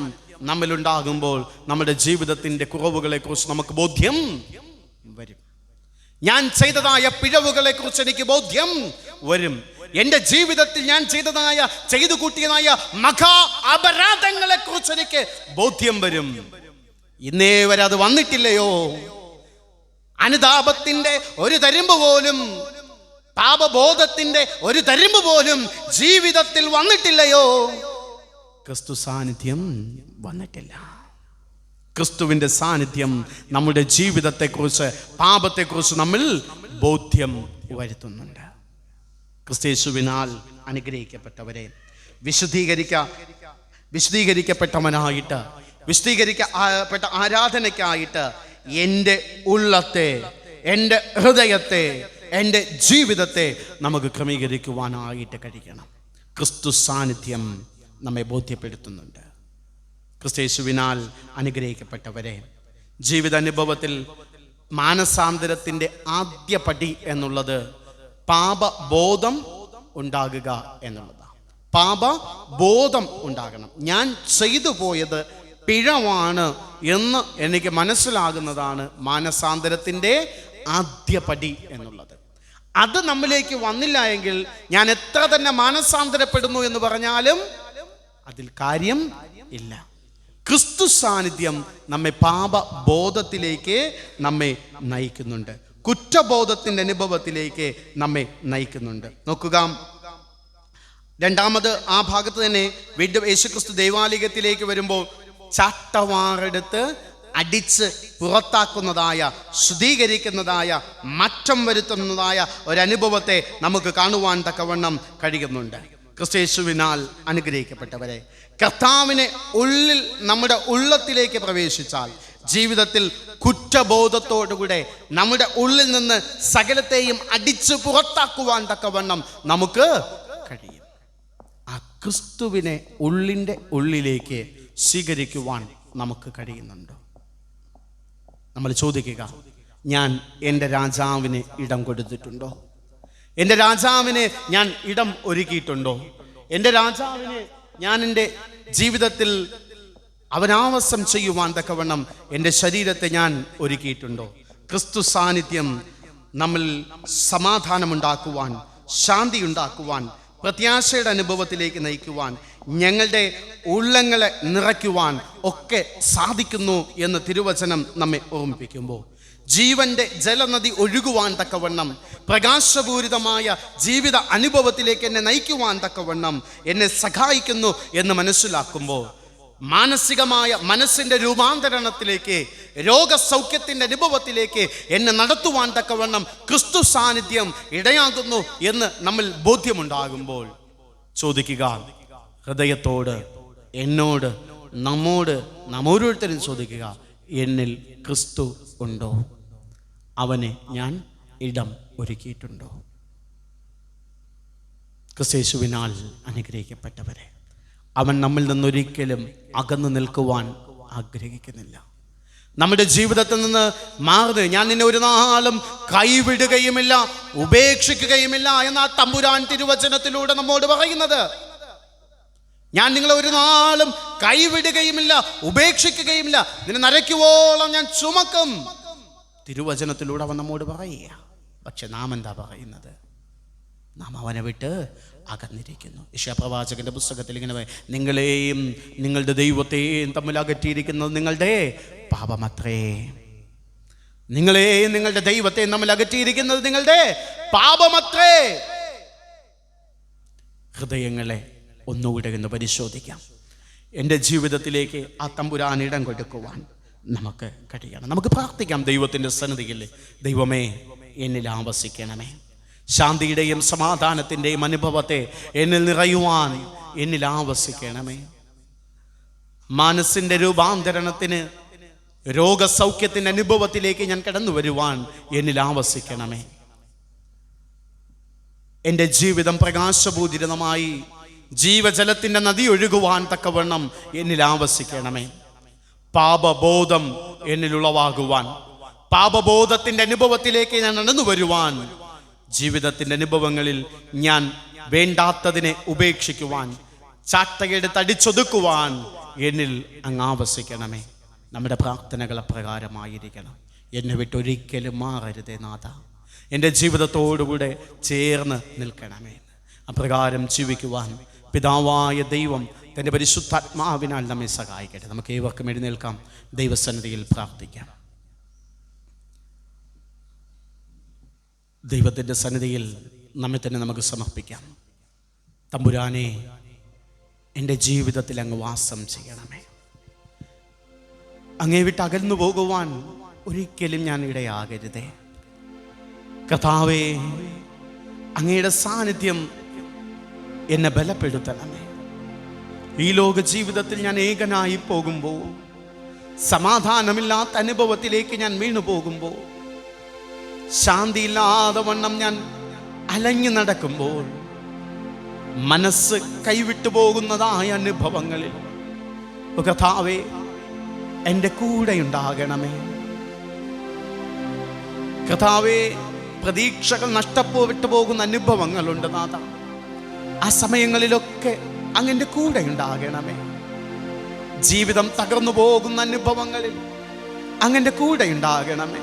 നമ്മിലുണ്ടാകുമ്പോൾ നമ്മുടെ ജീവിതത്തിൻ്റെ കുറവുകളെ കുറിച്ച് നമുക്ക് ബോധ്യം വരും. ഞാൻ ചെയ്തതായ പിഴവുകളെ കുറിച്ച് എനിക്ക് ബോധ്യം വരും. എൻ്റെ ജീവിതത്തിൽ ഞാൻ ചെയ്തു കൂട്ടിയതായ മഹാ അപരാധങ്ങളെ കുറിച്ച് എനിക്ക് ബോധ്യം വരും. ഇന്നേ വരെ അത് വന്നിട്ടില്ലയോ? അനുതാപത്തിന്റെ ഒരു തരിമ്പ് പോലും, പാപബോധത്തിന്റെ ഒരു തരിമ്പ് പോലും ജീവിതത്തിൽ വന്നിട്ടില്ലയോ? ക്രിസ്തു സാന്നിധ്യം വന്നിട്ടില്ല. ക്രിസ്തുവിൻ്റെ സാന്നിധ്യം നമ്മുടെ ജീവിതത്തെക്കുറിച്ച്, പാപത്തെക്കുറിച്ച് നമ്മിൽ ബോധ്യം വരുത്തുന്നുണ്ട്. ക്രിസ്തയേശുവിനാൽ അനുഗ്രഹിക്കപ്പെട്ടവരെ, വിശുദ്ധീകരിക്കപ്പെട്ടവനായിട്ട്, വിശുദ്ധീകരിക്കപ്പെട്ട ആരാധനയ്ക്കായിട്ട് എൻ്റെ ഉള്ളത്തെ, എൻ്റെ ഹൃദയത്തെ, എൻ്റെ ജീവിതത്തെ നമുക്ക് ക്രമീകരിക്കുവാനായിട്ട് കഴിയണം. ക്രിസ്തു സാന്നിധ്യം നമ്മെ ബോധ്യപ്പെടുത്തുന്നുണ്ട്. ക്രിസ്തയേശുവിനാൽ അനുഗ്രഹിക്കപ്പെട്ടവരെ, ജീവിതാനുഭവത്തിൽ മാനസാന്തരത്തിൻ്റെ ആദ്യ പടി എന്നുള്ളത് പാപബോധം ഉണ്ടാകുക എന്നുള്ളതാണ്. പാപബോധം ഉണ്ടാകണം. ഞാൻ ചെയ്തു പോയത് പിഴവാണ് എന്ന് എനിക്ക് മനസ്സിലാകുന്നതാണ് മാനസാന്തരത്തിൻ്റെ ആദ്യ പടി എന്നുള്ളത്. അത് നമ്മിലേക്ക് വന്നില്ല എങ്കിൽ ഞാൻ എത്ര തന്നെ മാനസാന്തരപ്പെടുന്നു എന്ന് പറഞ്ഞാലും അതിൽ കാര്യം ഇല്ല. ക്രിസ്തു സാന്നിധ്യം നമ്മെ പാപബോധത്തിലേക്ക് നമ്മെ നയിക്കുന്നുണ്ട്. കുറ്റബോധത്തിൻ്റെ അനുഭവത്തിലേക്ക് നമ്മെ നയിക്കുന്നുണ്ട്. നോക്കുക, രണ്ടാമത് ആ ഭാഗത്ത് തന്നെ വീണ്ടും യേശുക്രിസ്തു ദൈവാലയത്തിലേക്ക് വരുമ്പോൾ ചാട്ടവാറെടുത്ത് അടിച്ച് പുറത്താക്കുന്നതായ, ശുദ്ധീകരിക്കുന്നതായ, മാറ്റം വരുത്തുന്നതായ ഒരനുഭവത്തെ നമുക്ക് കാണുവാൻ തക്കവണ്ണം കഴിയുന്നുണ്ട്. ക്രിസ്തയേശുവിനാൽ അനുഗ്രഹിക്കപ്പെട്ടവരെ, കർത്താവിനെ ഉള്ളിൽ, നമ്മുടെ ഉള്ളത്തിലേക്ക് പ്രവേശിച്ചാൽ ജീവിതത്തിൽ കുറ്റബോധത്തോടുകൂടെ നമ്മുടെ ഉള്ളിൽ നിന്ന് സകലത്തെയും അടിച്ച് പുറത്താക്കുവാൻ തക്കവണ്ണം നമുക്ക് കഴിയും. ആ ക്രിസ്തുവിനെ ഉള്ളിൻ്റെ ഉള്ളിലേക്ക് സ്വീകരിക്കുവാൻ നമുക്ക് കഴിയുന്നുണ്ടോ? നമ്മൾ ചോദിക്കുക, ഞാൻ എൻ്റെ രാജാവിന് ഇടം കൊടുത്തിട്ടുണ്ടോ? എൻ്റെ രാജാവിന് ഞാൻ ഇടം ഒരുക്കിയിട്ടുണ്ടോ? എൻ്റെ രാജാവിന് ഞാൻ എൻ്റെ ജീവിതത്തിൽ അവനാവാസം ചെയ്യുവാൻ തക്കവണ്ണം എൻ്റെ ശരീരത്തെ ഞാൻ ഒരുക്കിയിട്ടുണ്ടോ? ക്രിസ്തു സാന്നിധ്യം നമ്മൾ സമാധാനമുണ്ടാക്കുവാൻ, ശാന്തി ഉണ്ടാക്കുവാൻ, പ്രത്യാശയുടെ അനുഭവത്തിലേക്ക് നയിക്കുവാൻ, ഞങ്ങളുടെ ഉള്ളങ്ങളെ നിറയ്ക്കുവാൻ ഒക്കെ സാധിക്കുന്നു എന്ന് തിരുവചനം നമ്മെ ഓർമ്മിപ്പിക്കുമ്പോൾ, ജീവന്റെ ജലനദി ഒഴുകുവാൻ തക്കവണ്ണം, പ്രകാശപൂരിതമായ ജീവിത അനുഭവത്തിലേക്ക് എന്നെ നയിക്കുവാൻ തക്കവണ്ണം എന്നെ സഹായിക്കുന്നു എന്ന് മനസ്സിലാക്കുമ്പോൾ, മാനസികമായ മനസ്സിൻ്റെ രൂപാന്തരണത്തിലേക്ക്, രോഗസൗഖ്യത്തിൻ്റെ അനുഭവത്തിലേക്ക് എന്നെ നടത്തുവാൻ തക്കവണ്ണം ക്രിസ്തു സാന്നിധ്യം ഇടയാകുന്നു എന്ന് നമ്മൾ ബോധ്യമുണ്ടാകുമ്പോൾ ചോദിക്കുക, ഹൃദയത്തോട്, എന്നോട്, നമ്മോട് ഓരോരുത്തരും ചോദിക്കുക, എന്നിൽ ക്രിസ്തു ഉണ്ടോ? അവനെ ഞാൻ ഇടം ഒരുക്കിയിട്ടുണ്ടോ? ക്രിസ്തയേശുവിനാൽ അനുഗ്രഹിക്കപ്പെട്ടവരെ, അവൻ നമ്മിൽ നിന്നൊരിക്കലും അകന്നു നിൽക്കുവാൻ ആഗ്രഹിക്കുന്നില്ല. നമ്മുടെ ജീവിതത്തിൽ നിന്ന് മാറുന്നത്, ഞാൻ നിന്നെ ഒരു നാളും കൈവിടുകയുമില്ല, ഉപേക്ഷിക്കുകയുമില്ല എന്ന തമ്പുരാൻ തിരുവചനത്തിലൂടെ നമ്മോട് പറയുന്നത്. ഞാൻ നിങ്ങളെ ഒരു നാളും കൈവിടുകയുമില്ല, ഉപേക്ഷിക്കുകയുമില്ല, നിന്നെ നരയ്ക്കുവോളം ഞാൻ ചുമക്കും. തിരുവചനത്തിലൂടെ അവൻ നമ്മോട് പറയുക. പക്ഷെ നാം എന്താ പറയുന്നത്? നാം അവനെ വിട്ട് അകന്നിരിക്കുന്നു. യെശയ്യാപ്രവാചകന്റെ പുസ്തകത്തിൽ ഇങ്ങനെ, നിങ്ങളെയും നിങ്ങളുടെ ദൈവത്തെയും തമ്മിൽ അകറ്റിയിരിക്കുന്നത് നിങ്ങളുടെ പാപമത്രേ. നിങ്ങളെയും നിങ്ങളുടെ ദൈവത്തെയും തമ്മിൽ അകറ്റിയിരിക്കുന്നത് നിങ്ങളുടെ പാപമത്രേ. ഹൃദയങ്ങളെ ഒന്നുകൂടെ ഒന്ന് പരിശോധിക്കാം. എൻ്റെ ജീവിതത്തിലേക്ക് ആ തമ്പുരാൻ ഇടം കൊടുക്കുവാൻ നമുക്ക് കഴിയണം. നമുക്ക് പ്രാർത്ഥിക്കാം ദൈവത്തിൻ്റെ സന്നിധിയിൽ, ദൈവമേ എന്നിൽ ആവസിക്കണമേ. ശാന്തിയുടെയും സമാധാനത്തിൻ്റെയും അനുഭവത്തെ എന്നിൽ നിറയുവാൻ എന്നിൽ ആവസിക്കണമേ. മനസ്സിൻ്റെ രൂപാന്തരണത്തിന്, രോഗസൗഖ്യത്തിൻ്റെ അനുഭവത്തിലേക്ക് ഞാൻ കടന്നു വരുവാൻ എന്നിൽ ആവസിക്കണമേ. എൻ്റെ ജീവിതം പ്രകാശപൂരിതമായി ജീവജലത്തിൻ്റെ നദി ഒഴുകുവാൻ തക്കവണ്ണം എന്നിൽ ആവസിക്കണമേ. പാപബോധം എന്നിലുളവാകുവാൻ, പാപബോധത്തിൻ്റെ അനുഭവത്തിലേക്ക് ഞാൻ നടന്നു വരുവാൻ, ജീവിതത്തിൻ്റെ അനുഭവങ്ങളിൽ ഞാൻ വേണ്ടാത്തതിനെ ഉപേക്ഷിക്കുവാൻ, ചാട്ടയെടുത്ത് അടിച്ചൊതുക്കുവാൻ എന്നിൽ അങ്ങ് ആവസിക്കണമേ. നമ്മുടെ പ്രാർത്ഥനകൾ അപ്രകാരമായിരിക്കണം. എന്നെ വിട്ടൊരിക്കലും മാറരുതേ നാഥ, എൻ്റെ ജീവിതത്തോടുകൂടെ ചേർന്ന് നിൽക്കണമേ. അപ്രകാരം ജീവിക്കുവാൻ പിതാവായ ദൈവം തൻ്റെ പരിശുദ്ധാത്മാവിനാൽ നമ്മെ സഹായിക്കട്ടെ. നമുക്ക് ഏവർക്കും എഴുന്നേൽക്കാം, ദൈവസന്നിധിയിൽ പ്രാർത്ഥിക്കാം. ദൈവത്തിൻ്റെ സന്നിധിയിൽ നമ്മെ തന്നെ നമുക്ക് സമർപ്പിക്കാം. തമ്പുരാനെ, എൻ്റെ ജീവിതത്തിൽ അങ്ങ് വാസം ചെയ്യണമേ. അങ്ങേ വിട്ട് അകന്നു പോകുവാൻ ഒരിക്കലും ഞാൻ ഇടയാകരുതേ. കർത്താവേ, അങ്ങയുടെ സാന്നിധ്യം എന്നെ ബലപ്പെടുത്തണമേ. ഈ ലോക ജീവിതത്തിൽ ഞാൻ ഏകനായി പോകുമ്പോൾ, സമാധാനമില്ലാത്ത അനുഭവത്തിലേക്ക് ഞാൻ വീണു പോകുമ്പോൾ, ശാന്തിയില്ലാതെ വണ്ണം ഞാൻ അലഞ്ഞു നടക്കുമ്പോൾ, മനസ്സ് കൈവിട്ടു പോകുന്നതായ അനുഭവങ്ങളിൽ കർത്താവേ എൻ്റെ കൂടെ ഉണ്ടാകണമേ. കർത്താവേ, പ്രതീക്ഷകൾ നഷ്ടപ്പെട്ടു പോകുന്ന അനുഭവങ്ങളുണ്ട് നാഥ. ആ സമയങ്ങളിലൊക്കെ അങ്ങൻ്റെ കൂടെ ഉണ്ടാകണമേ. ജീവിതം തകർന്നു പോകുന്ന അനുഭവങ്ങളിൽ അങ്ങൻ്റെ കൂടെ ഉണ്ടാകണമേ.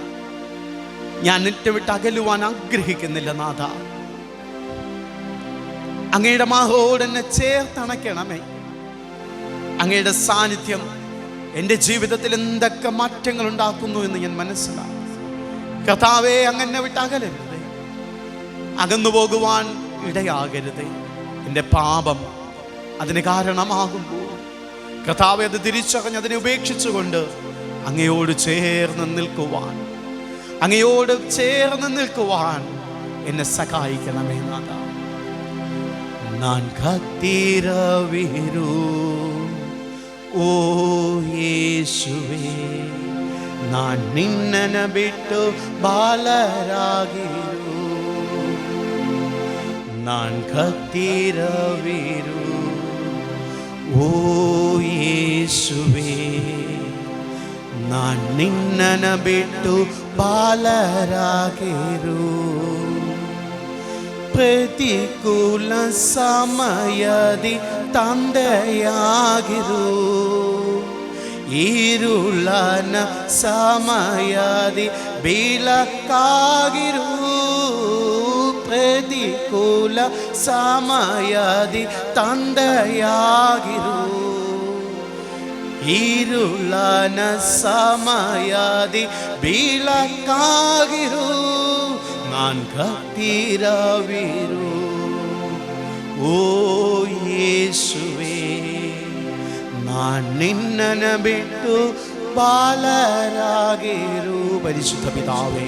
ഞാൻ നിന്നെ വിട്ട് അകലുവാൻ ആഗ്രഹിക്കുന്നില്ല നാഥ. അങ്ങയുടെ മാഹോട് എന്നെ ചേർത്തണയ്ക്കണമേ. അങ്ങയുടെ സാന്നിധ്യം എൻ്റെ ജീവിതത്തിൽ എന്തൊക്കെ മാറ്റങ്ങൾ ഉണ്ടാക്കുന്നു എന്ന് ഞാൻ മനസ്സിലാക്കും. കർത്താവേ, അങ്ങനെ വിട്ട് അകലരുതേ, അകന്നു പോകുവാൻ ഇടയാകരുതേ. എൻ്റെ പാപം അതിന് കാരണമാകുമ്പോൾ കർത്താവേ, അത് തിരിച്ചറിഞ്ഞ് അതിനെ ഉപേക്ഷിച്ചുകൊണ്ട് അങ്ങയോട് ചേർന്ന് നിൽക്കുവാൻ, അങ്ങയോട് ചേർന്ന് നിൽക്കുവാൻ എന്നെ സഹായിക്കണമേ നാഥ. നാൻ കത്തിരവിരു ഓ യേശുവേ, നാൻ നിന്നന ಬಿಟ್ಟು ಬಾಲರಾಗಿರು. ನಾನ್ ಕತ್ತಿರವಿರು ಓ ಯೇಸುವೇ, ನಾನ್ ನಿನ್ನನ ಬಿಟ್ಟು ಬಾಲರಾಗಿರು. ಪ್ರತಿಕೂಲ ಸಮಯದಿ ತಂದೆಯಾಗಿರು, ഇരുളന സമയದಿ ಬೆಳಕಾಗಿರು. പ്രതികൂല സമയದಿ ತಂದೆಯಾಗಿರು, ഇരുളന സമയದಿ ಬೆಳಕಾಗಿರು. ನಾನ್ ಕತ್ತಿರವಿರು ಓ ಯೇಸುವೇ, നാൻ നിന്നന ಬಿಟ್ಟು ബാലരാകിരു. പരിശുദ്ധ പിതാവേ,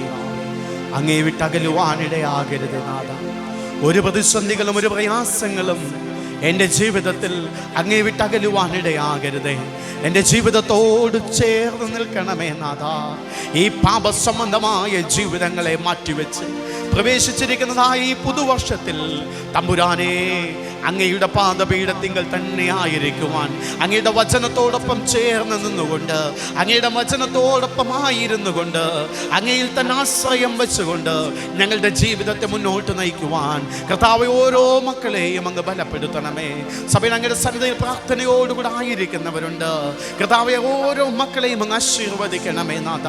അങ്ങേ വിട്ടകലുവാനിടയാകരുത് നാഥ. ഒരു പ്രതിസന്ധികളും ഒരു പ്രയാസങ്ങളും എൻ്റെ ജീവിതത്തിൽ അങ്ങേ വിട്ടകലുവാനിടയാകരുതേ. എൻ്റെ ജീവിതത്തോട് ചേർന്ന് നിൽക്കണമേ നാഥ. ഈ പാപസംബന്ധമായ ജീവിതങ്ങളെ മാറ്റിവെച്ച് പ്രവേശിച്ചിരിക്കുന്നതായ ഈ പുതുവർഷത്തിൽ തമ്പുരാനെ, അങ്ങയുടെ പാദപീഠത്തിങ്കൽ തന്നെ ആയിരിക്കുവാൻ, അങ്ങയുടെ വചനത്തോടൊപ്പം ചേർന്ന് നിന്നുകൊണ്ട്, അങ്ങയുടെ വചനത്തോടൊപ്പം ആയിരുന്നു കൊണ്ട്, അങ്ങയിൽ തന്നെ ആശ്രയം വെച്ചുകൊണ്ട് ഞങ്ങളുടെ ജീവിതത്തെ മുന്നോട്ട് നയിക്കുവാൻ കർത്താവേ, ഓരോ മക്കളെയും അങ്ങ് ബലപ്പെടുത്തണമേ. സഭയിൽ അങ്ങയുടെ സന്നിധിയിൽ പ്രാർത്ഥനയോടുകൂടെ ആയിരിക്കുന്നവരുണ്ട്. കർത്താവേ, ഓരോ മക്കളെയും അങ്ങ് ആശീർവദിക്കണമേ നാഥ.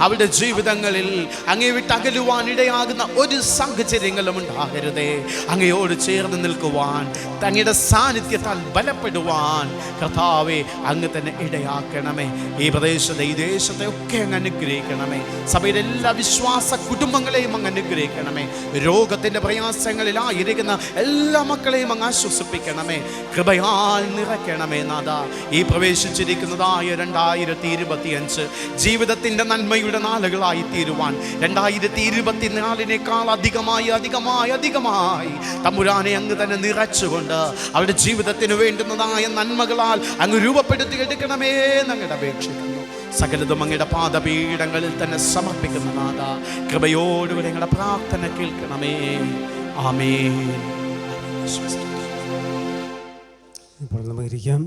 അവരുടെ ജീവിതങ്ങളിൽ അങ്ങേ വിട്ട് അകലുവാൻ ഇടയാകുന്ന ഒരു സാഹചര്യങ്ങളും ഉണ്ടാകരുതേ. അങ്ങയോട് ചേർന്ന് നിൽക്കുവാൻ, അങ്ങയുടെ സാന്നിധ്യത്താൽ ബലപ്പെടുവാൻ കർത്താവേ അങ്ങ് തന്നെ ഇടയാക്കണമേ. ഈ പ്രദേശത്തെ, ഈ ദേശത്തെ ഒക്കെ അങ്ങ് അനുഗ്രഹിക്കണമേ. സഭയിലെ എല്ലാ വിശ്വാസ കുടുംബങ്ങളെയും അങ്ങ് അനുഗ്രഹിക്കണമേ. രോഗത്തിൻ്റെ പ്രയാസങ്ങളിലായിരിക്കുന്ന എല്ലാ മക്കളെയും അങ്ങ് ആശ്വസിപ്പിക്കണമേ. കൃപയാൽ നിറയ്ക്കണമേ നാഥ. ഈ പ്രവേശിച്ചിരിക്കുന്നതായ 2025 ജീവിതത്തിൻ്റെ നന്മയുടെ നാളുകളായി തീരുവാൻ 2024 അധികമായി അധികമായി അധികമായി തമ്പുരാനെ അങ്ങ് തന്നെ നിറച്ചുകൊണ്ട് അവരുടെ ജീവിതത്തിന് വേണ്ടുന്നതായ നന്മകളാൽ അങ്ങ് രൂപപ്പെടുത്തി എടുക്കണമേ എന്നങ്ങയുടെ അപേക്ഷിക്കുന്നു. സകലതും അങ്ങയുടെ പാദപീഠങ്ങളിൽ തന്നെ സമർപ്പിക്കുന്ന നാഥ, കൃപയോടുകൂടി ഞങ്ങളുടെ പ്രാർത്ഥന കേൾക്കണമേ. ആമേൻ. ഇപ്പോൾ നമുക്ക് ഇരിക്കാം.